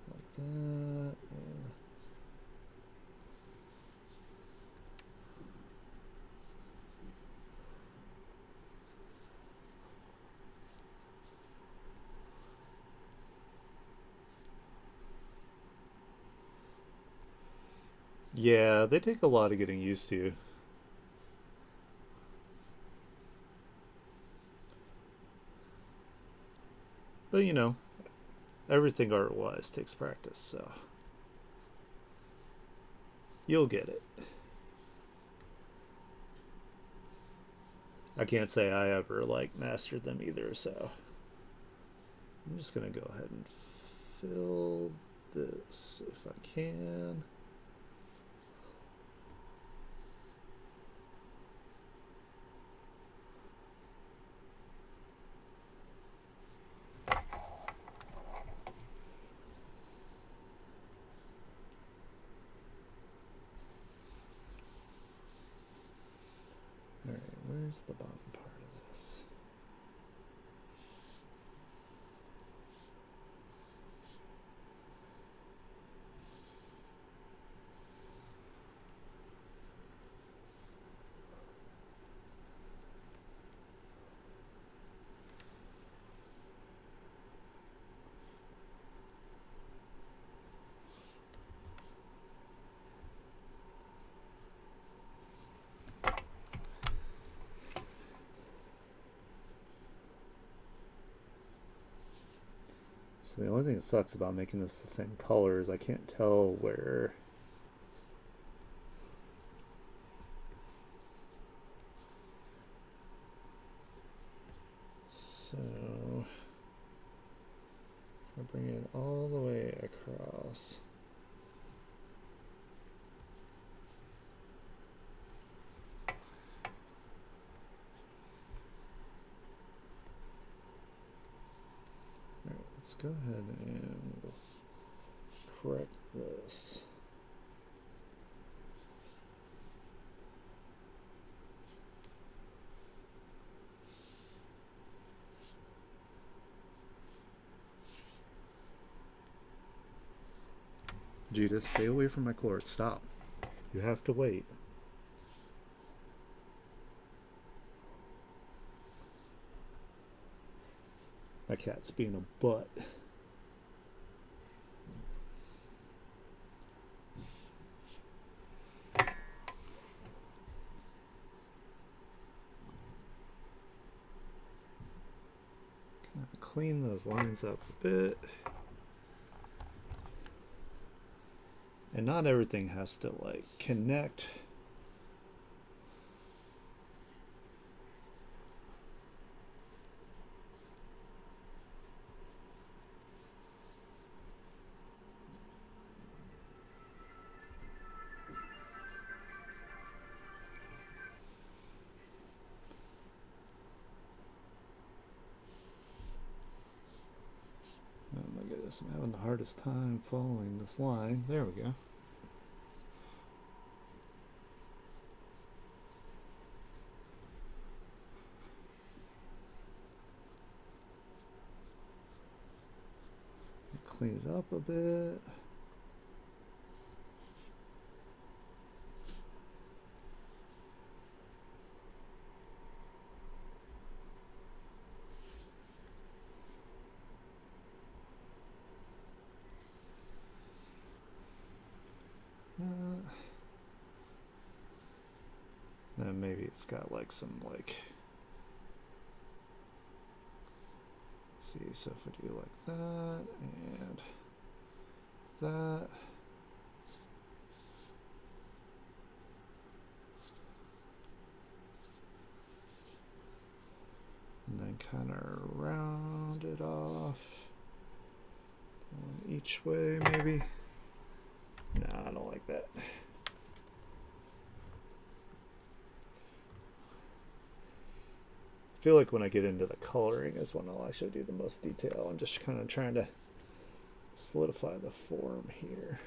Like that. Yeah, they take a lot of getting used to. But you know, everything art wise takes practice, so you'll get it. I can't say I ever like mastered them either, so I'm just gonna go ahead and fill this if I can. Alright, where's the bottom part of this? So the only thing that sucks about making this the same color is I can't tell where. So if I bring it all the way across. All right, let's go ahead and correct this. Judah, stay away from my cord. Stop. You have to wait. My cat's being a butt. Clean those lines up a bit. And not everything has to like connect. Oh my goodness, I'm having the hardest time following this line. There we go. Clean it up a bit. Then maybe it's got like some like. Let's see, so if we do like that and that. And then kind of round it off each way, maybe. No, I don't like that. I feel like when I get into the coloring is when I'll actually do the most detail. I'm just kind of trying to solidify the form here.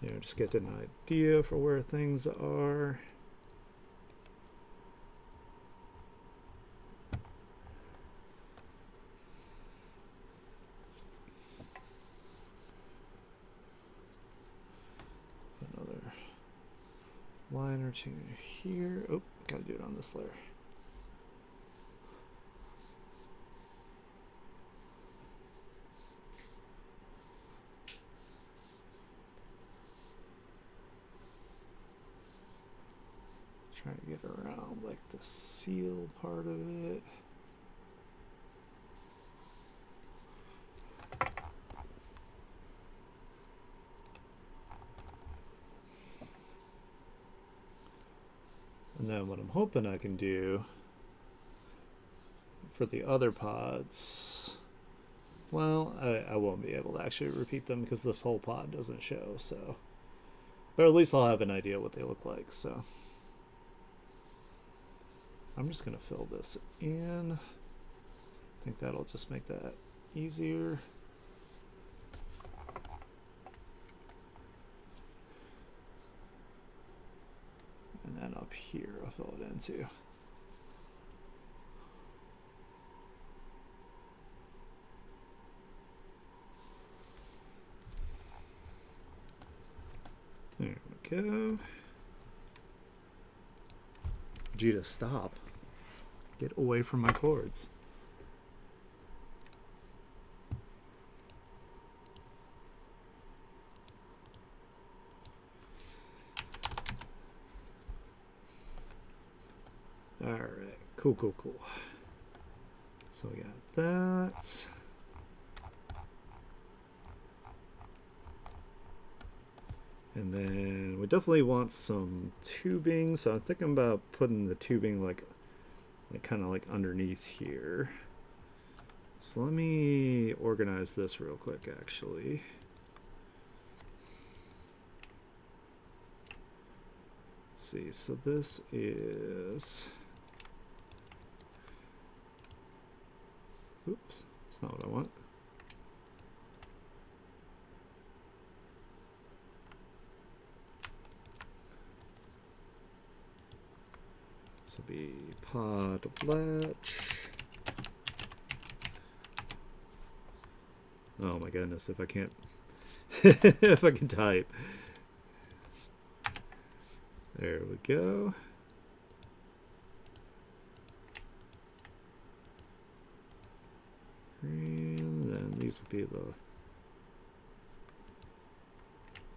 You know, just get an idea for where things are. Another line or two here. Oh, gotta do it on this layer. Trying to get around like the seal part of it. And then what I'm hoping I can do for the other pods, well, I won't be able to actually repeat them because this whole pod doesn't show, so. But at least I'll have an idea what they look like, so. I'm just going to fill this in. I think that'll just make that easier. And then up here, I'll fill it in too. There we go. Judah, stop. Get away from my cords. All right, cool. So we got that. And then we definitely want some tubing, so I'm thinking about putting the tubing like kind of like underneath here. So let me organize this real quick actually. Let's see, so this is, oops, that's not what I want. This will be pod latch. Oh my goodness, if I can't, if I can type. There we go. And then these will be the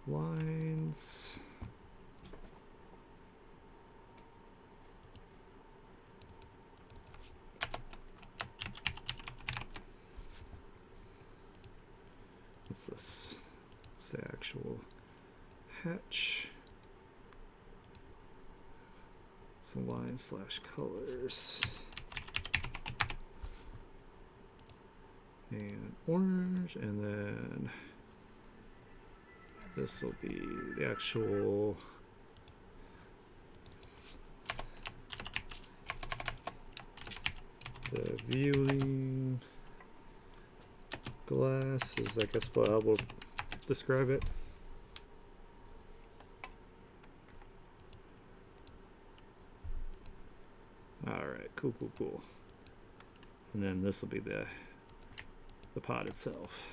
lines. What's this? It's the actual hatch. Some line slash colors. And orange, and then this will be the actual the viewing glass is, I guess, what I will describe it. Alright, cool. And then this will be the pod itself.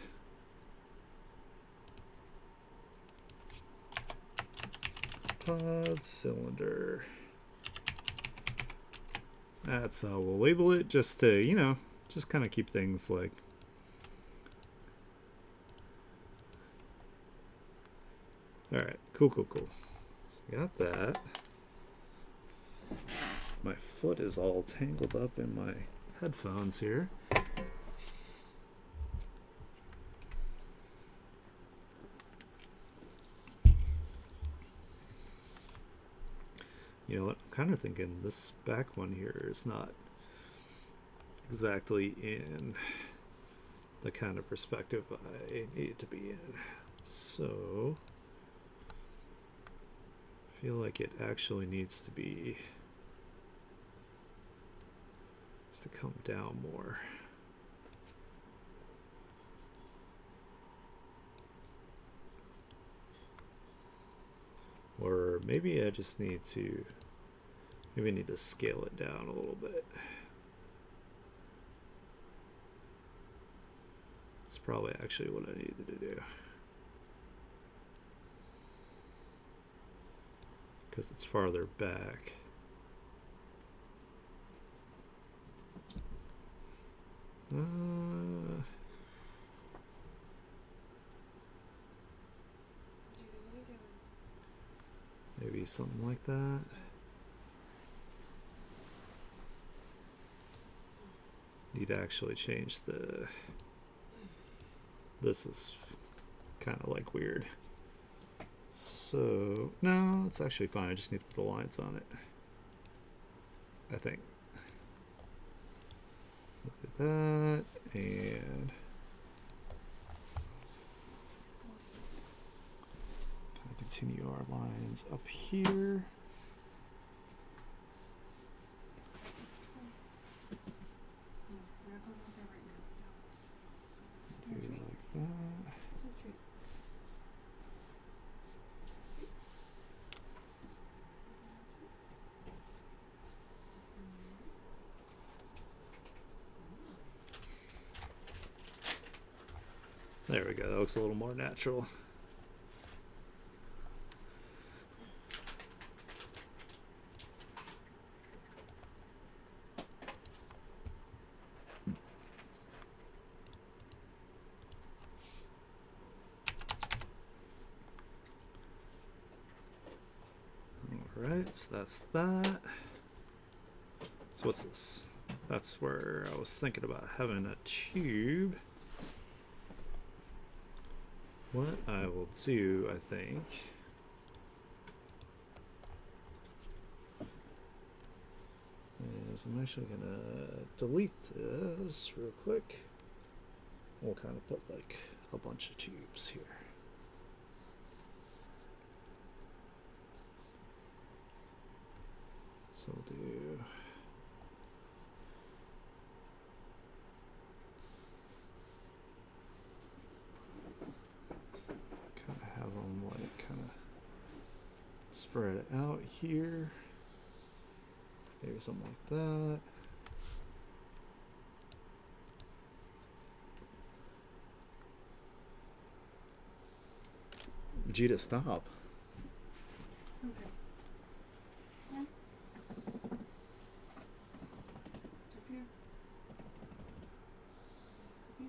Pod cylinder. That's how we'll label it, just to, you know, just kind of keep things like alright, cool. So we got that. My foot is all tangled up in my headphones here. You know what? I'm kind of thinking this back one here is not exactly in the kind of perspective I need it to be in. So I feel like it actually needs to be, to come down more. Or maybe I just need to, maybe I need to scale it down a little bit. That's probably actually what I needed to do. Because it's farther back. Maybe something like that. Need to actually change the, this is kind of like weird. So, no, it's actually fine. I just need to put the lines on it, I think. Look at that, and continue our lines up here. Do like that. There we go. That looks a little more natural. Alright, so that's that. So what's this? That's where I was thinking about having a tube. What I will do, I think, So I'm actually gonna delete this real quick. We'll kind of put like a bunch of tubes here. So we'll do kind of have them like kind of spread out here. Maybe something like that. Vegeta, stop. Okay. Yeah. Up here. Up here.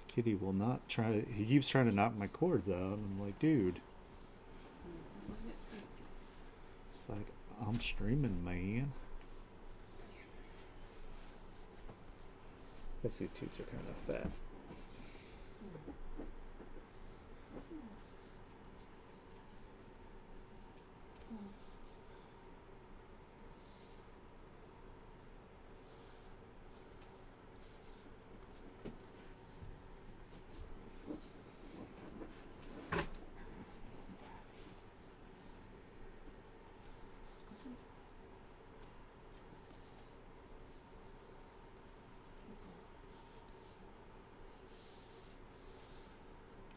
Kitty will not try. He keeps trying to knock my cords out. I'm like, dude. It's like, I'm streaming, man. I guess these tubes are kind of fat.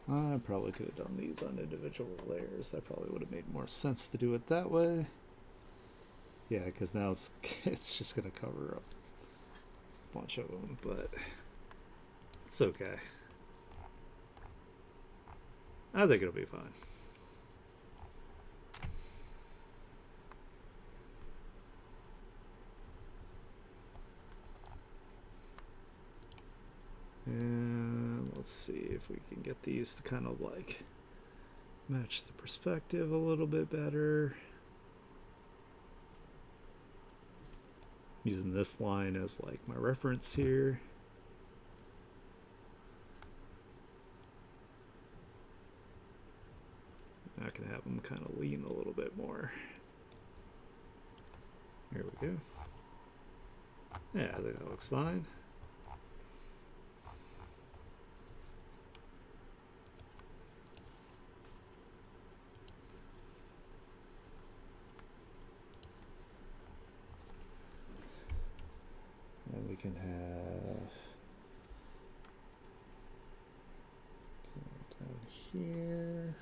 I probably could have done these on individual layers. That probably would have made more sense to do it that way. Yeah, because now it's just gonna cover up a bunch of them, but it's okay. I think it'll be fine. And let's see if we can get these to kind of like match the perspective a little bit better. Using this line as like my reference here. I can have them kind of lean a little bit more. Here we go. Yeah, I think that looks fine. And we can have down here.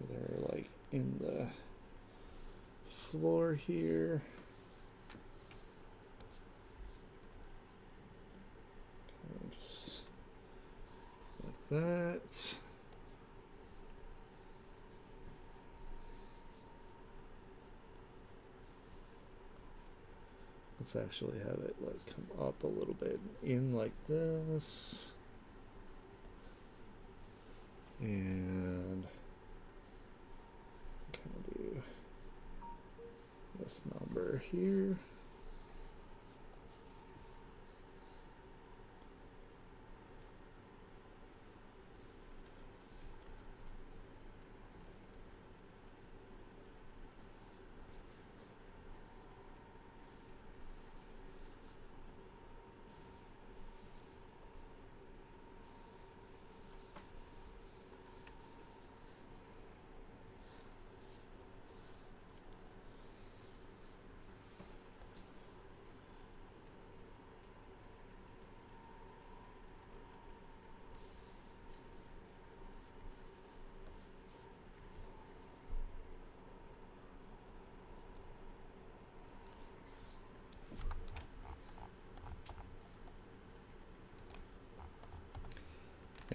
They're like in the floor here. Just like that. Let's actually have it like come up a little bit in like this. And kind of do this number here.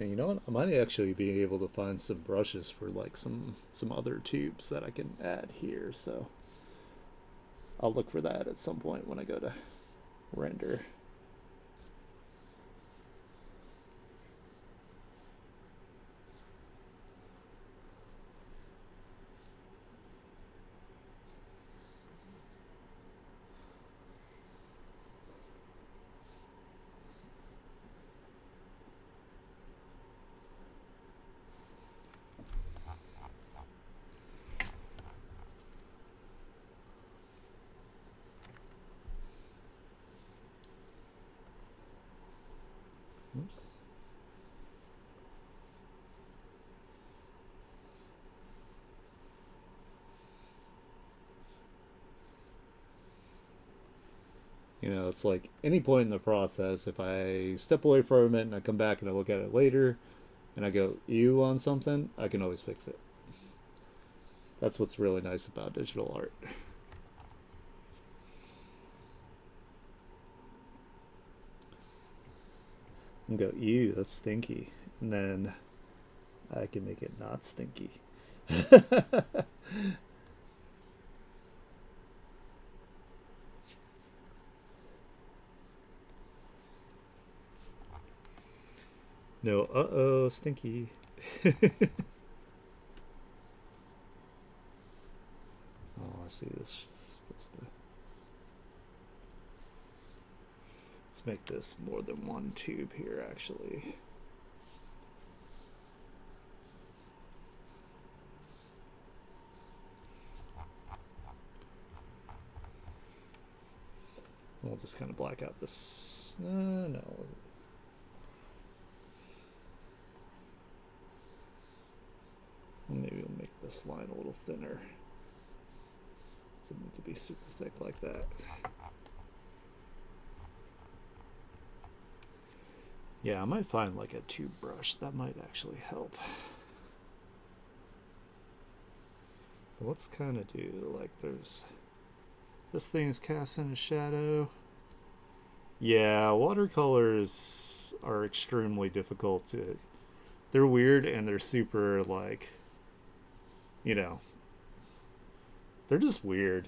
And you know what? I might actually be able to find some brushes for like some other tubes that I can add here. So I'll look for that at some point when I go to render. It's like any point in the process, if I step away from it and I come back and I look at it later and I go ew on something, I can always fix it. That's what's really nice about digital art. And go ew, that's stinky, and then I can make it not stinky. No, stinky. Oh, I see. This is supposed to. Let's make this more than one tube here, actually. We'll just kind of black out this. No. Maybe we'll make this line a little thinner. Doesn't need to be super thick like that. Yeah, I might find like a tube brush. That might actually help. But let's kind of do like there's. This thing is casting a shadow. Yeah, watercolors are extremely difficult to. They're weird and they're super like. You know, they're just weird.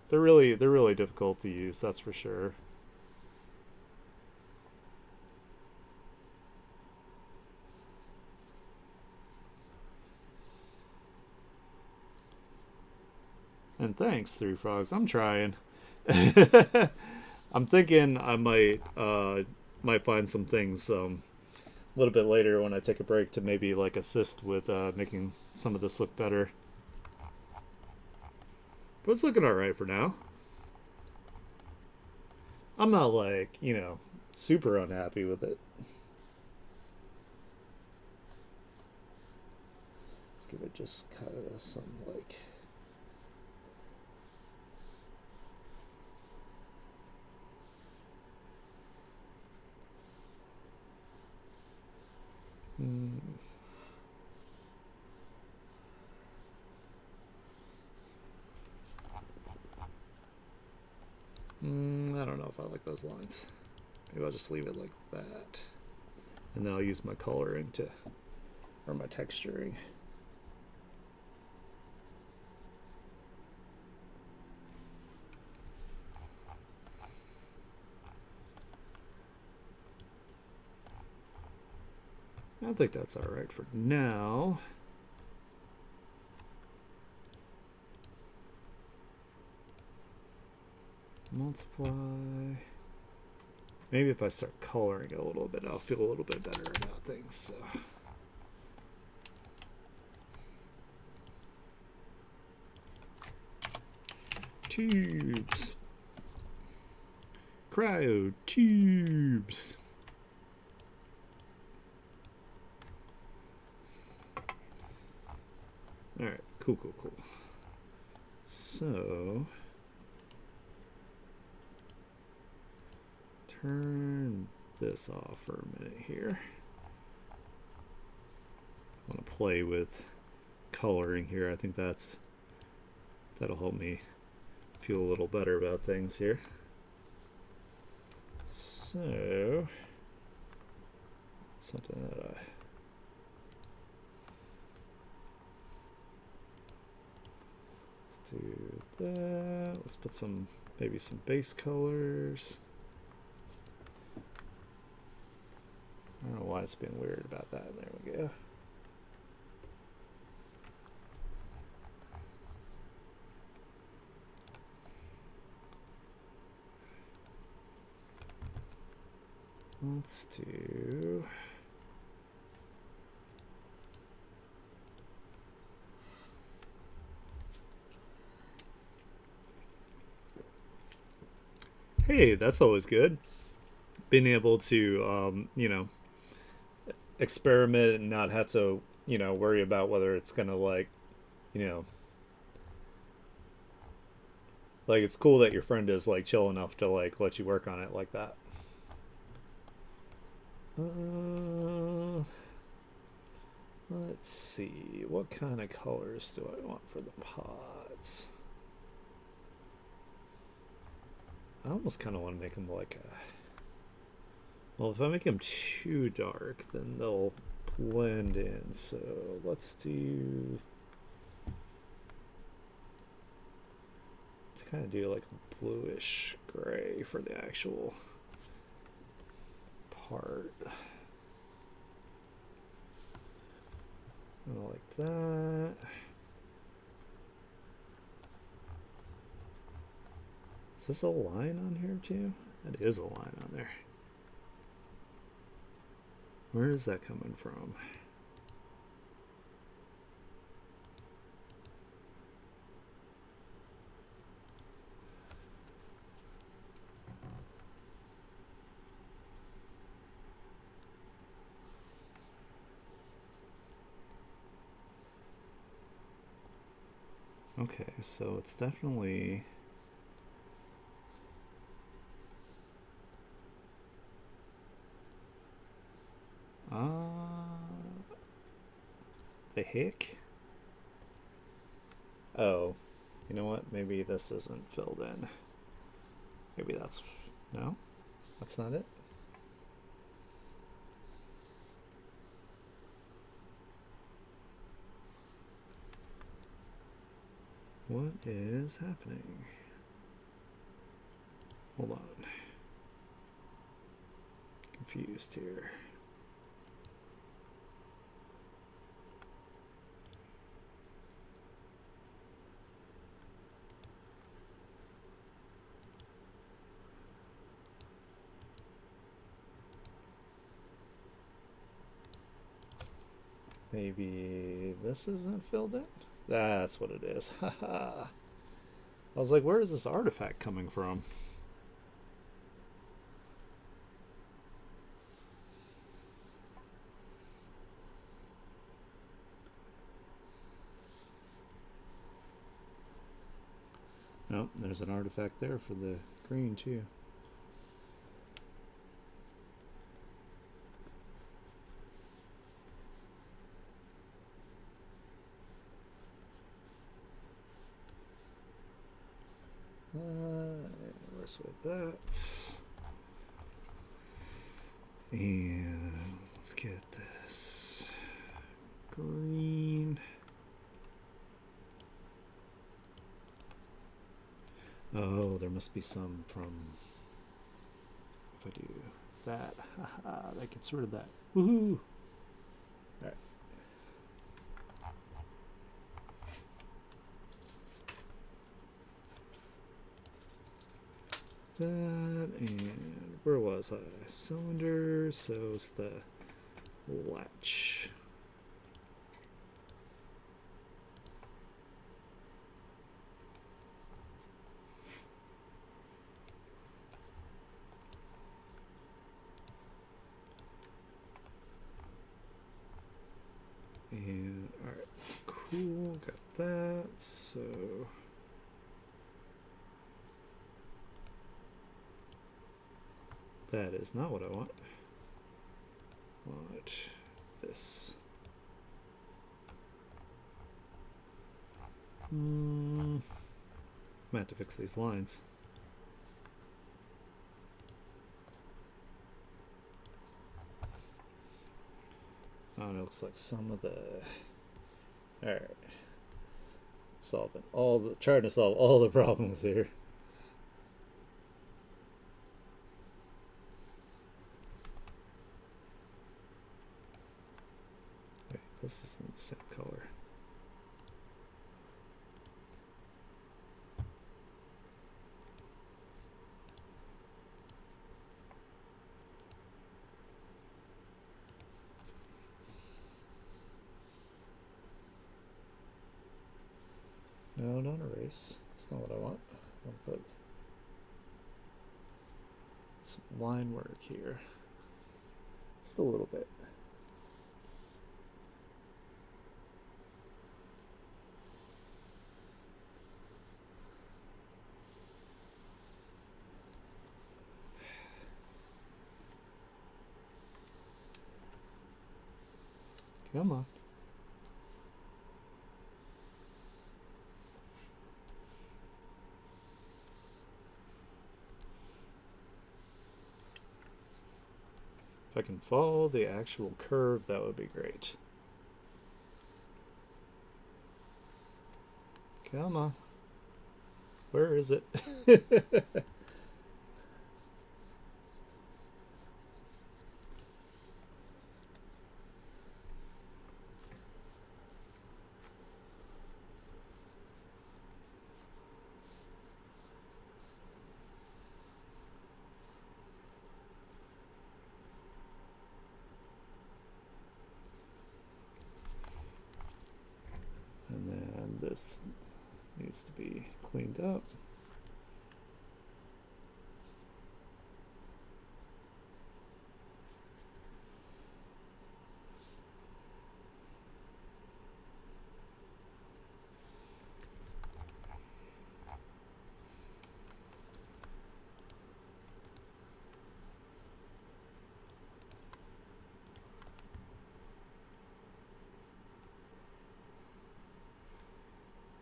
They're really difficult to use. That's for sure. And thanks, Three Frogs. I'm trying. I'm thinking I might find some things a little bit later when I take a break to maybe like assist with making some of this look better. But it's looking alright for now. I'm not like, super unhappy with it. Let's give it just kind of some like. I don't know if I like those lines. Maybe I'll just leave it like that. And then I'll use my coloring to, or my texturing. I think that's alright for now. Multiply. Maybe if I start coloring it a little bit, I'll feel a little bit better about things. So. Tubes. Cryo tubes. Alright, cool. So, turn this off for a minute here. I want to play with coloring here. I think that'll help me feel a little better about things here. So, something that let's do that. Let's put maybe some base colors. I don't know why it's being weird about that. There we go. Let's do. Hey, that's always good. Being able to, experiment and not have to, worry about whether it's gonna like, you know, Like it's cool that your friend is like chill enough to like let you work on it like that. Uh, let's see. What kind of colors do I want for the pods? I almost kind of want to make them like a. Well, if I make them too dark, then they'll blend in. So let's do. Let's kind of do like a bluish gray for the actual part. Like that. Is this a line on here too? That is a line on there. Where is that coming from? Okay, so it's definitely the hick. Oh, you know what? Maybe this isn't filled in. Maybe that's no, that's not it. What is happening? Hold on. Confused here. Maybe this isn't filled in? That's what it is. Haha. I was like, where is this artifact coming from? Nope, there's an artifact there for the green too. Where's with that? And let's get this green. Oh, there must be some from. If I do that, that gets rid of that. Woohoo! All right. That, and where was I? Cylinder, so it's the latch. And alright, cool, got that. So that is not what I want. I want this. I'm gonna have to fix these lines. Oh, it looks like some of the. Alright. Trying to solve all the problems here. Wait, this isn't the same color. No, don't erase. That's not what I want. I'll put some line work here. Just a little bit. Come on. If I can follow the actual curve, that would be great. Come on. Where is it? And then this needs to be cleaned up.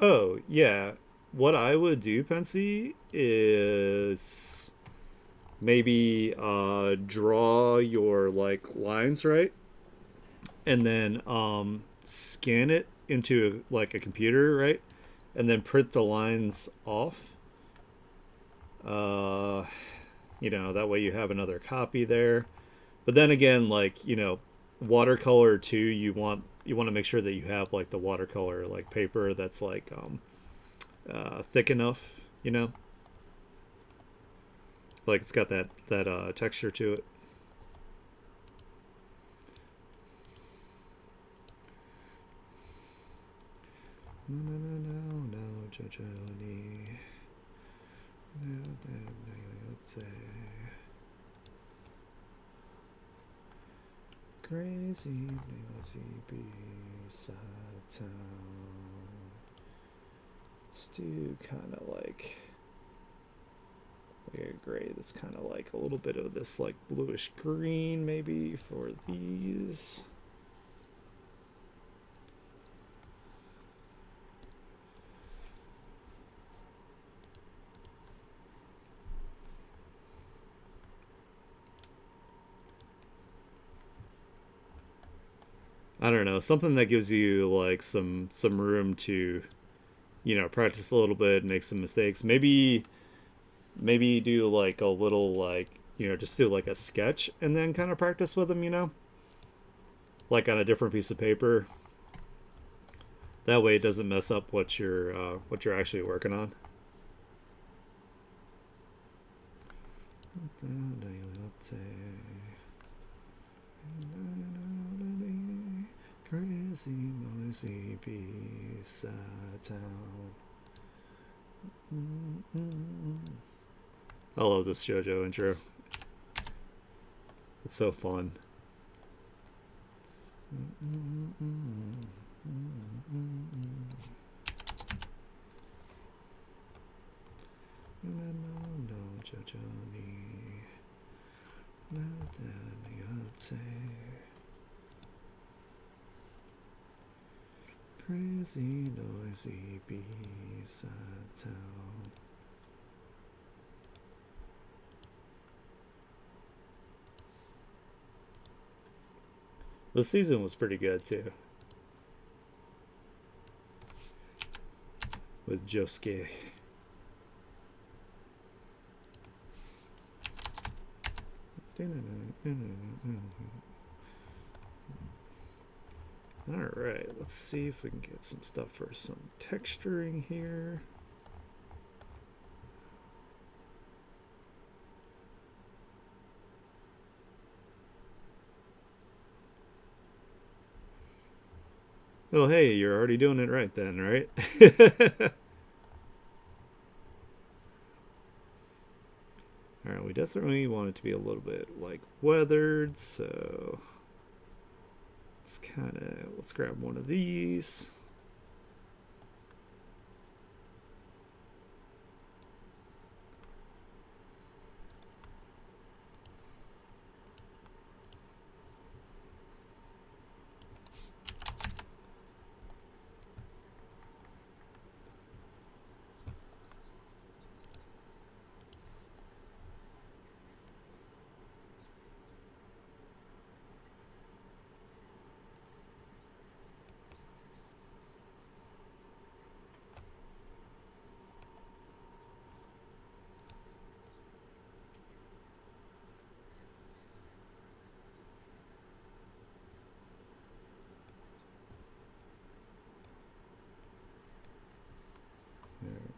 Oh, yeah. What I would do, Pensy, is maybe draw your like lines, right? And then scan it into like a computer, right? And then print the lines off. Uh, that way you have another copy there. But then again, like, watercolor too, you want to make sure that you have like the watercolor like paper that's like thick enough, like it's got that texture to it. No, no, no, no, no, Jojo, no, no, no, crazy nosy B-side town. Let's do kind of like a gray that's kind of like a little bit of this like bluish green maybe for these. I don't know, something that gives you like some room to practice a little bit, make some mistakes. Maybe do like a little like just do like a sketch and then kind of practice with them, like on a different piece of paper. That way it doesn't mess up what you're actually working on. Crazy noisy B-side town. I love this JoJo intro. It's so fun. No, JoJo ni. Crazy noisy B-side town. The season was pretty good too, with Josuke. Alright, let's see if we can get some stuff for some texturing here. Oh, hey, you're already doing it right then, right? Alright, we definitely want it to be a little bit like weathered, so let's grab one of these.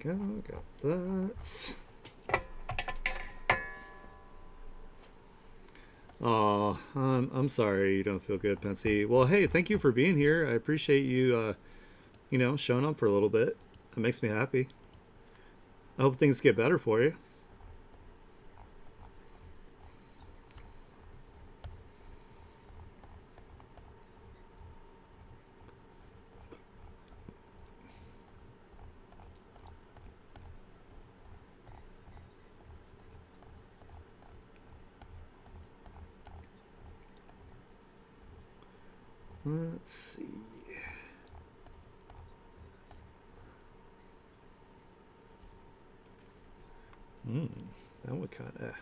There we go. Got that. Oh, I'm sorry you don't feel good, Pensy. Well, hey, thank you for being here. I appreciate you, showing up for a little bit. That makes me happy. I hope things get better for you. Let's see. That would kind of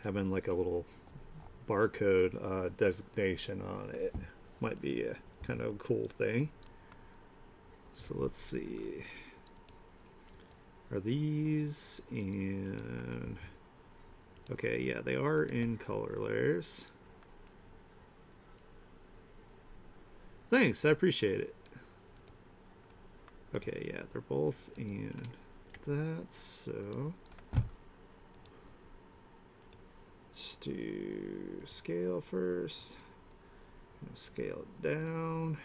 having like a little barcode designation on it might be a kind of cool thing. So let's see. Are these in... Okay, yeah, they are in color layers. Thanks, I appreciate it. Okay, yeah, they're both in that, so... Let's do scale first. Scale it down.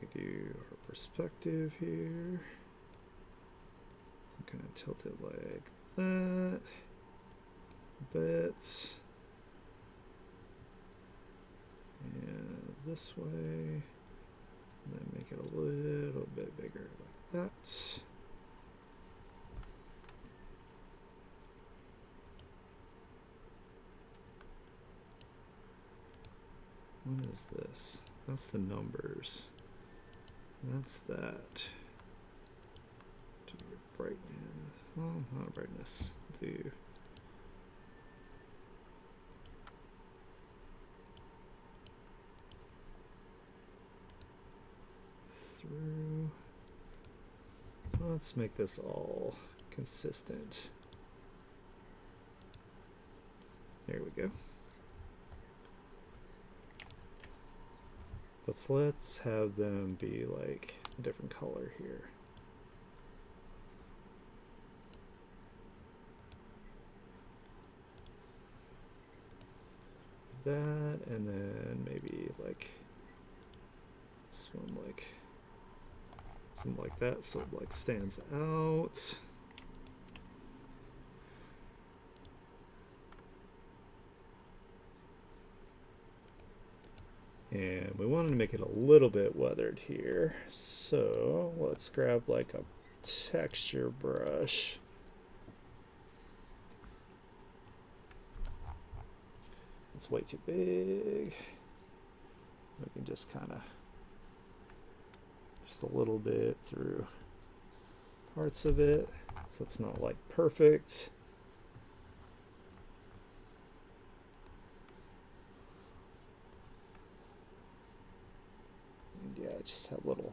We do our perspective here. Kind of tilt it like that. A bit. And this way. And then make it a little bit bigger like that. What is this? That's the numbers. That's that. Do brightness. Well, not brightness. Do through. Let's make this all consistent. There we go. But let's have them be like a different color here. That, and then maybe like this one, like something like that, so it like stands out. And we wanted to make it a little bit weathered here, so let's grab like a texture brush. It's way too big. We can just kind of, just a little bit through parts of it, so it's not like perfect. And yeah, just have little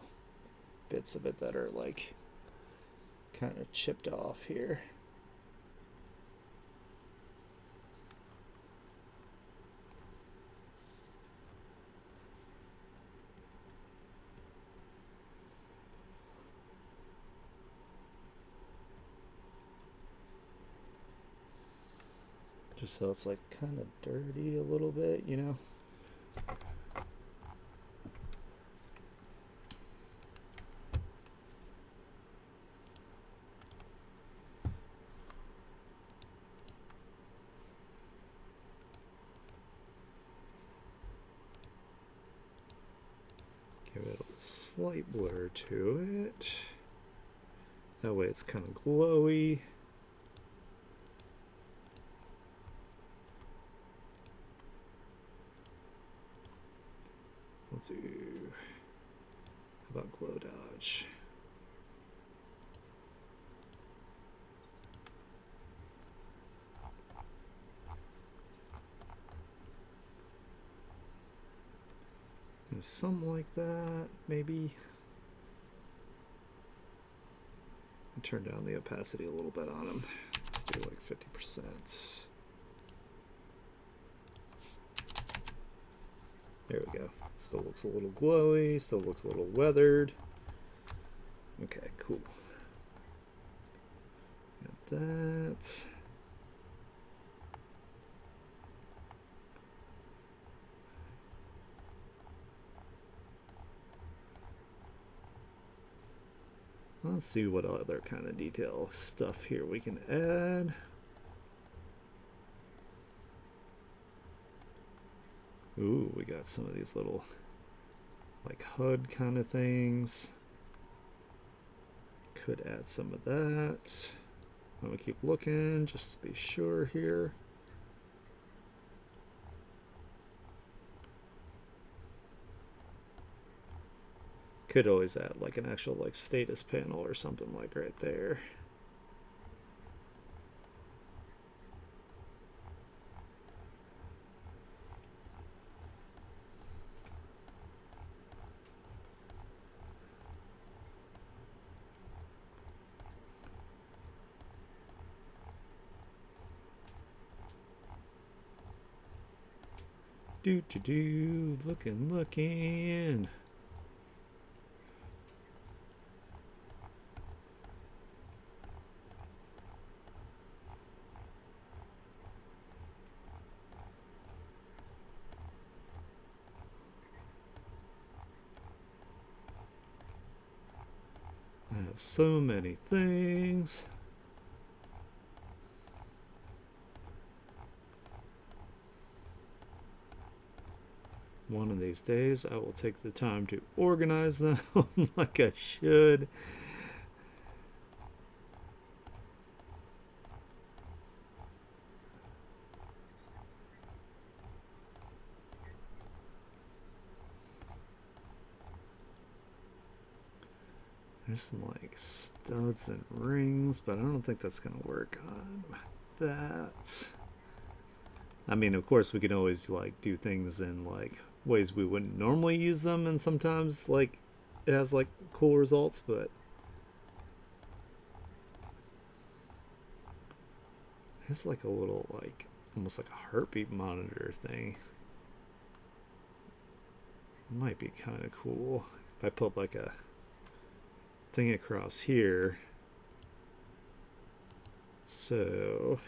bits of it that are like kind of chipped off here. Just so it's like kind of dirty a little bit, you know? Give it a slight blur to it. That way it's kind of glowy. Let's do, how about glow dodge? Something like that, maybe. Turn down the opacity a little bit on them. Let's do like 50%. There we go. Still looks a little glowy, still looks a little weathered. Okay, cool. Got that. Let's see what other kind of detail stuff here we can add. Ooh, we got some of these little like HUD kind of things. Could add some of that. I'm gonna keep looking just to be sure here. Could always add like an actual like status panel or something like right there. Looking. I have so many things. One of these days, I will take the time to organize them like I should. There's some like studs and rings, but I don't think that's gonna work on that. I mean, of course, we can always like do things in like ways we wouldn't normally use them, and sometimes like it has like cool results, but there's like a little like almost like a heartbeat monitor thing. It might be kind of cool if I put like a thing across here. So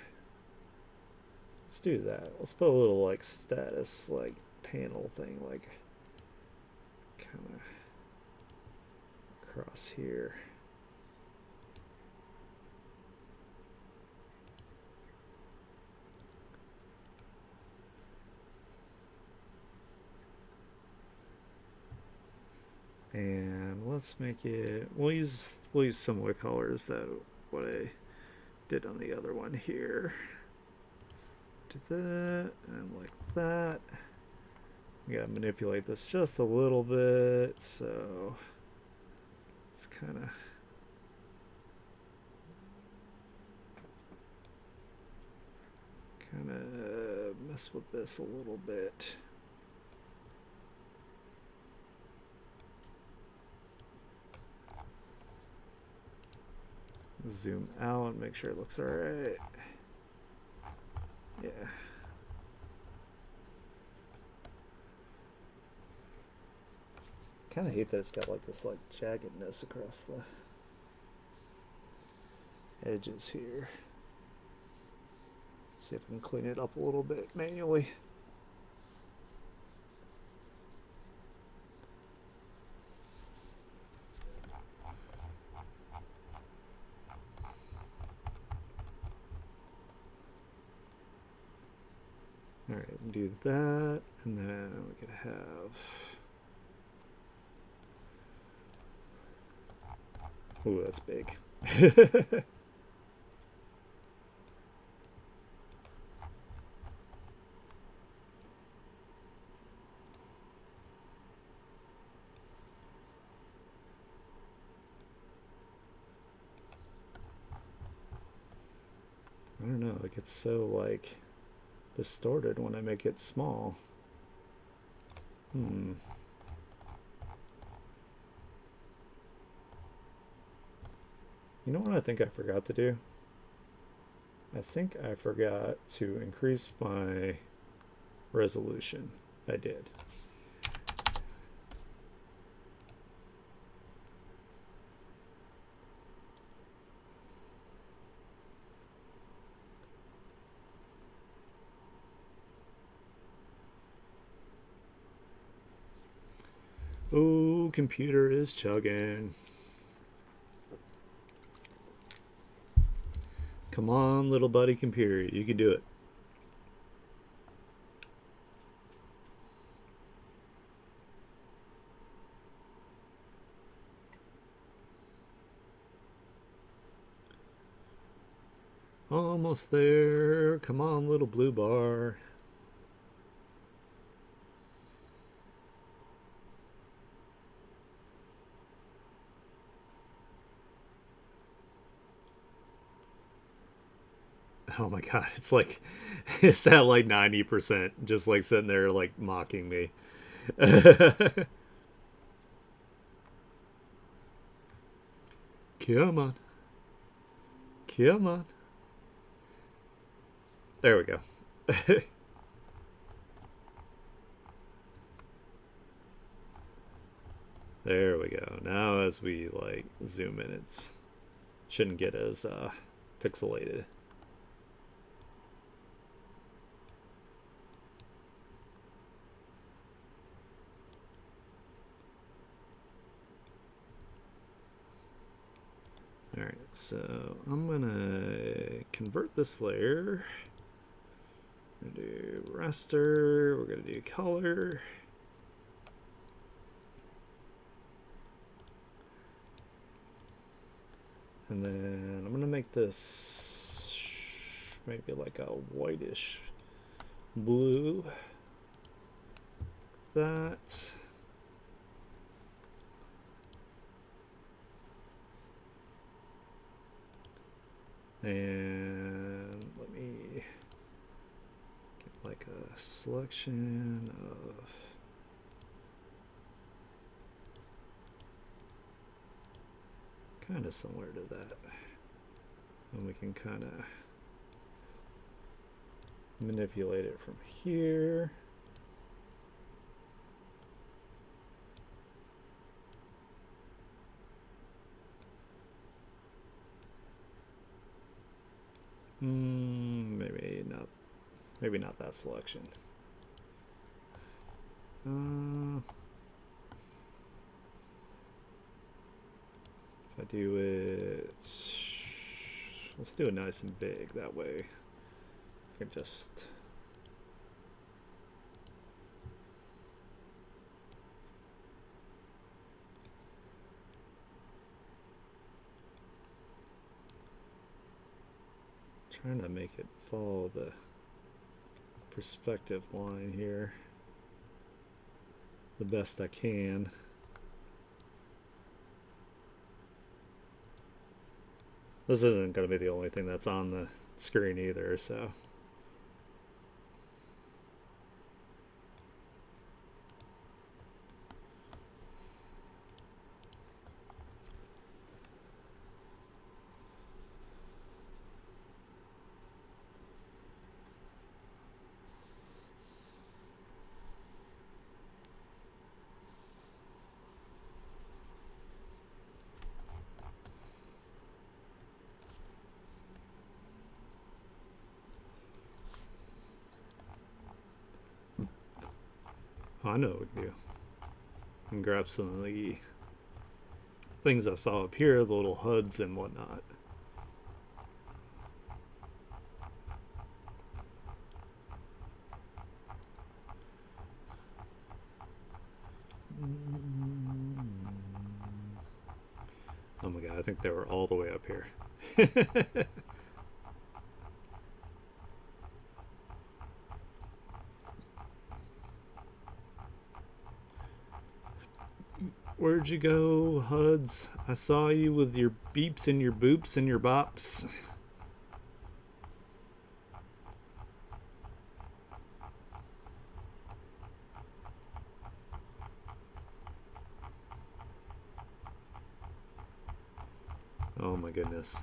let's do that. Let's put a little like status like panel thing like kind of across here. And let's make it, we'll use similar colors that what I did on the other one here. Do that and like that. We gotta manipulate this just a little bit, so it's kind of mess with this a little bit. Zoom out and make sure it looks alright. Yeah. Kind of hate that it's got like this like jaggedness across the edges here. See if I can clean it up a little bit manually. Alright, do that, and then we could have... Ooh, that's big. I don't know, it gets so like distorted when I make it small. You know what I think I forgot to do? I think I forgot to increase my resolution. I did. Oh, computer is chugging. Come on, little buddy computer. You can do it. Almost there. Come on, little blue bar. Oh my god, it's like it's at like 90%, just like sitting there like mocking me. Come on. Come on. There we go. There we go. Now as we like zoom in, it shouldn't get as pixelated. Alright, so I'm gonna convert this layer. We're gonna do raster, we're gonna do color. And then I'm gonna make this maybe like a whitish blue. That. And let me get like a selection of kind of similar to that. And we can kind of manipulate it from here. Maybe not. Maybe not that selection. If I do it, let's do it nice and big. That way, I can just. Trying to make it follow the perspective line here the best I can. This isn't going to be the only thing that's on the screen either, so. Oh, I know what we can do. We can grab some of the things I saw up here, the little HUDs and whatnot. Oh my god, I think they were all the way up here. Where'd you go, HUDs? I saw you with your beeps and your boops and your bops. Oh my goodness.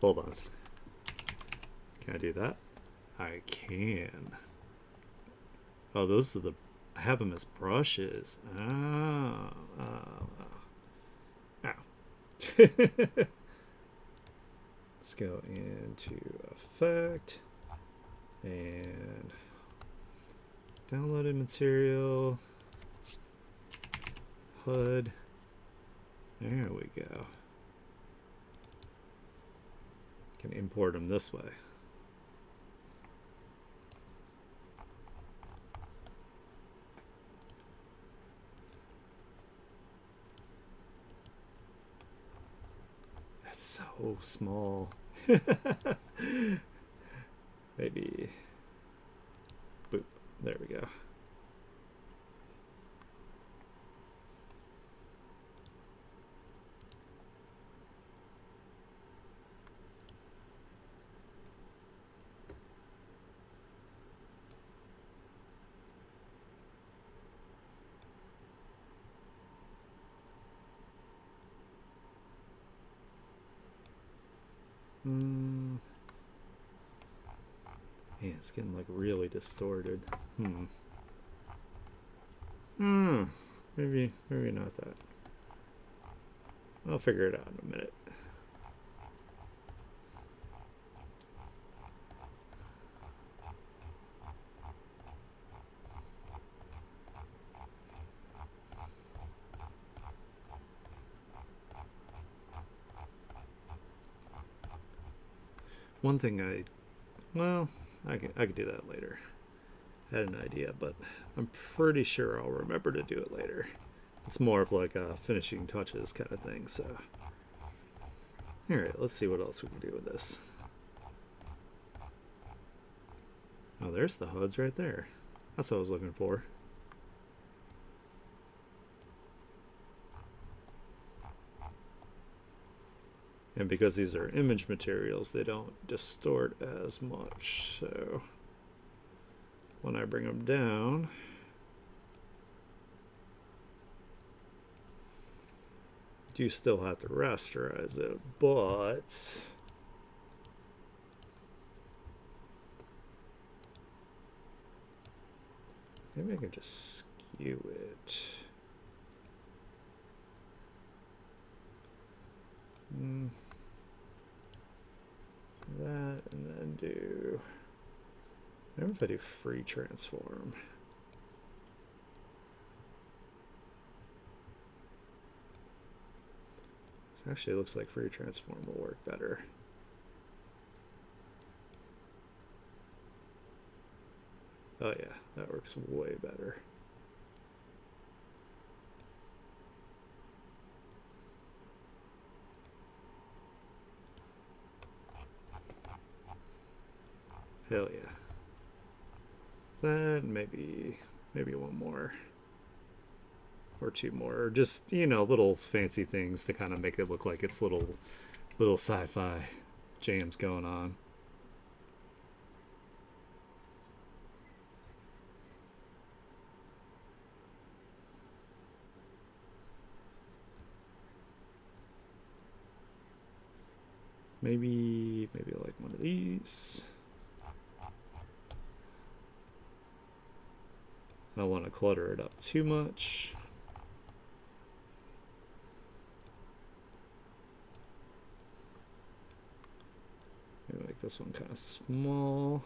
Hold on. Can I do that? I can. Oh, those are the. I have them as brushes. Ah. Ow. Let's go into effect and downloaded material. HUD. There we go. Can import them this way. That's so small. Maybe. Boop. There we go. Man, it's getting like really distorted. Maybe not that. I'll figure it out in a minute. One thing I could do that later. I had an idea, but I'm pretty sure I'll remember to do it later. It's more of like a finishing touches kind of thing, so. Alright, let's see what else we can do with this. Oh, there's the HUDs right there. That's what I was looking for. And because these are image materials, they don't distort as much. So when I bring them down, you still have to rasterize it, but maybe I can just skew it. That, and then do. Maybe if I do free transform. This actually looks like free transform will work better. Oh yeah, that works way better. Hell yeah. Then maybe one more. Or two more. Or just, little fancy things to kind of make it look like it's little sci-fi jams going on. Maybe like one of these. I don't want to clutter it up too much. Maybe make this one kind of small.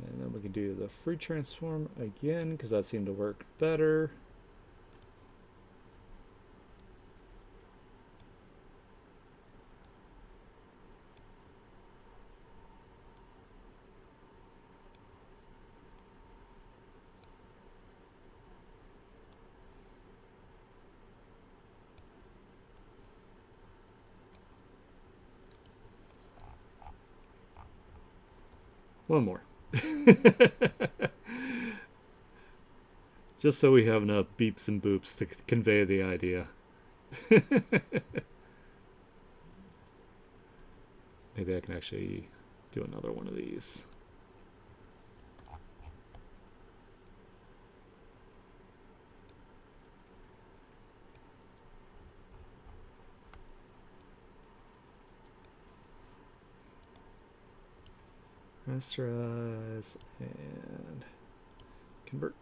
And then we can do the free transform again because that seemed to work better. One more. Just so we have enough beeps and boops to convey the idea. Maybe I can actually do another one of these. Rasterize and convert.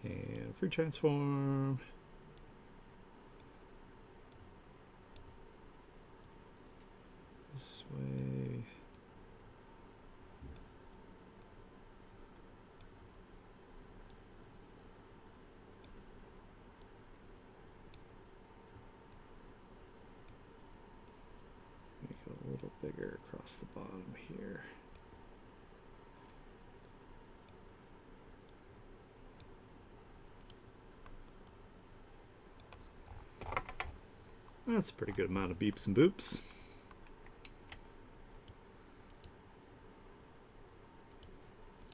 And free transform. This way. Make it a little bigger across the bottom here. That's a pretty good amount of beeps and boops.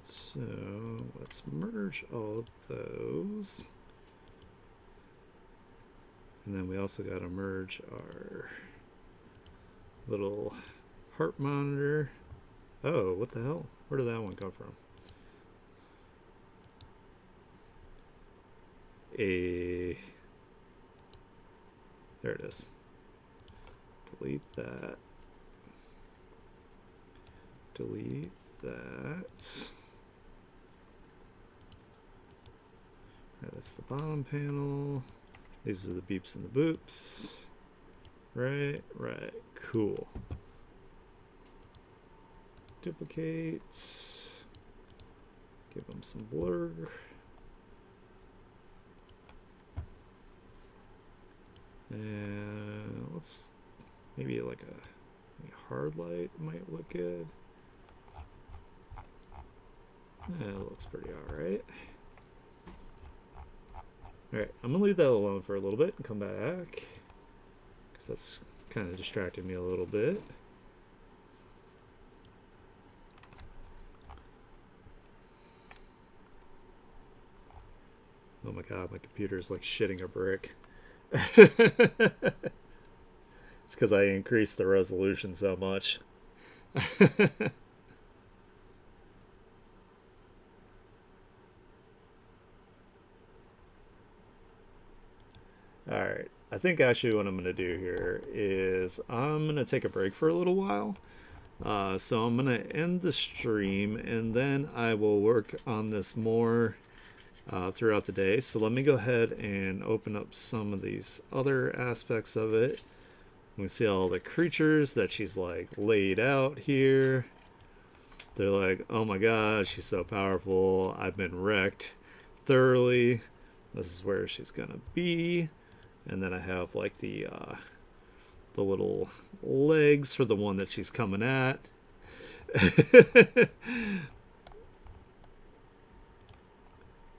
So let's merge all of those. And then we also got to merge our little heart monitor. Oh, what the hell? Where did that one come from? There it is. Delete that. Delete that. Right, that's the bottom panel. These are the beeps and the boops. Right, cool. Duplicate. Give them some blur. And let's maybe like a hard light might look good. Yeah, it looks pretty alright. Alright, I'm gonna leave that alone for a little bit and come back, because that's kind of distracting me a little bit. Oh my god, my computer is like shitting a brick. It's because I increased the resolution so much. Alright, I think actually what I'm going to do here is I'm going to take a break for a little while. So I'm going to end the stream and then I will work on this more throughout the day. So let me go ahead and open up some of these other aspects of it. We see all the creatures that she's like laid out here. They're like, oh my god, she's so powerful. I've been wrecked thoroughly. This is where she's gonna be. And then I have like the little legs for the one that she's coming at.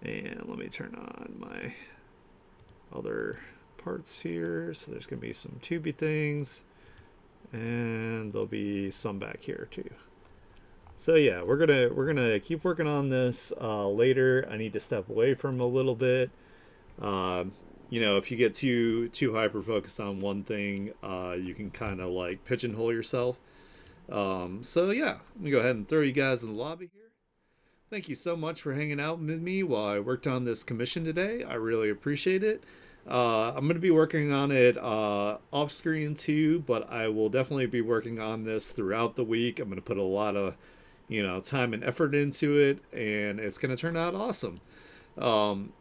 And let me turn on my other parts here. So there's gonna be some tubey things, and there'll be some back here too. So yeah, we're gonna keep working on this later. I need to step away from a little bit. You know, if you get too hyper focused on one thing, you can kind of like pigeonhole yourself. So yeah, let me go ahead and throw you guys in the lobby here. Thank you so much for hanging out with me while I worked on this commission today. I really appreciate it. I'm going to be working on it off screen too, but I will definitely be working on this throughout the week. I'm going to put a lot of, time and effort into it, and it's going to turn out awesome.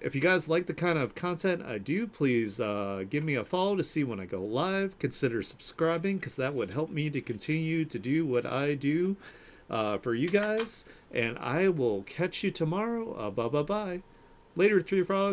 If you guys like the kind of content I do, please give me a follow to see when I go live. Consider subscribing, because that would help me to continue to do what I do for you guys. And I will catch you tomorrow. Bye. Later, Three Frogs.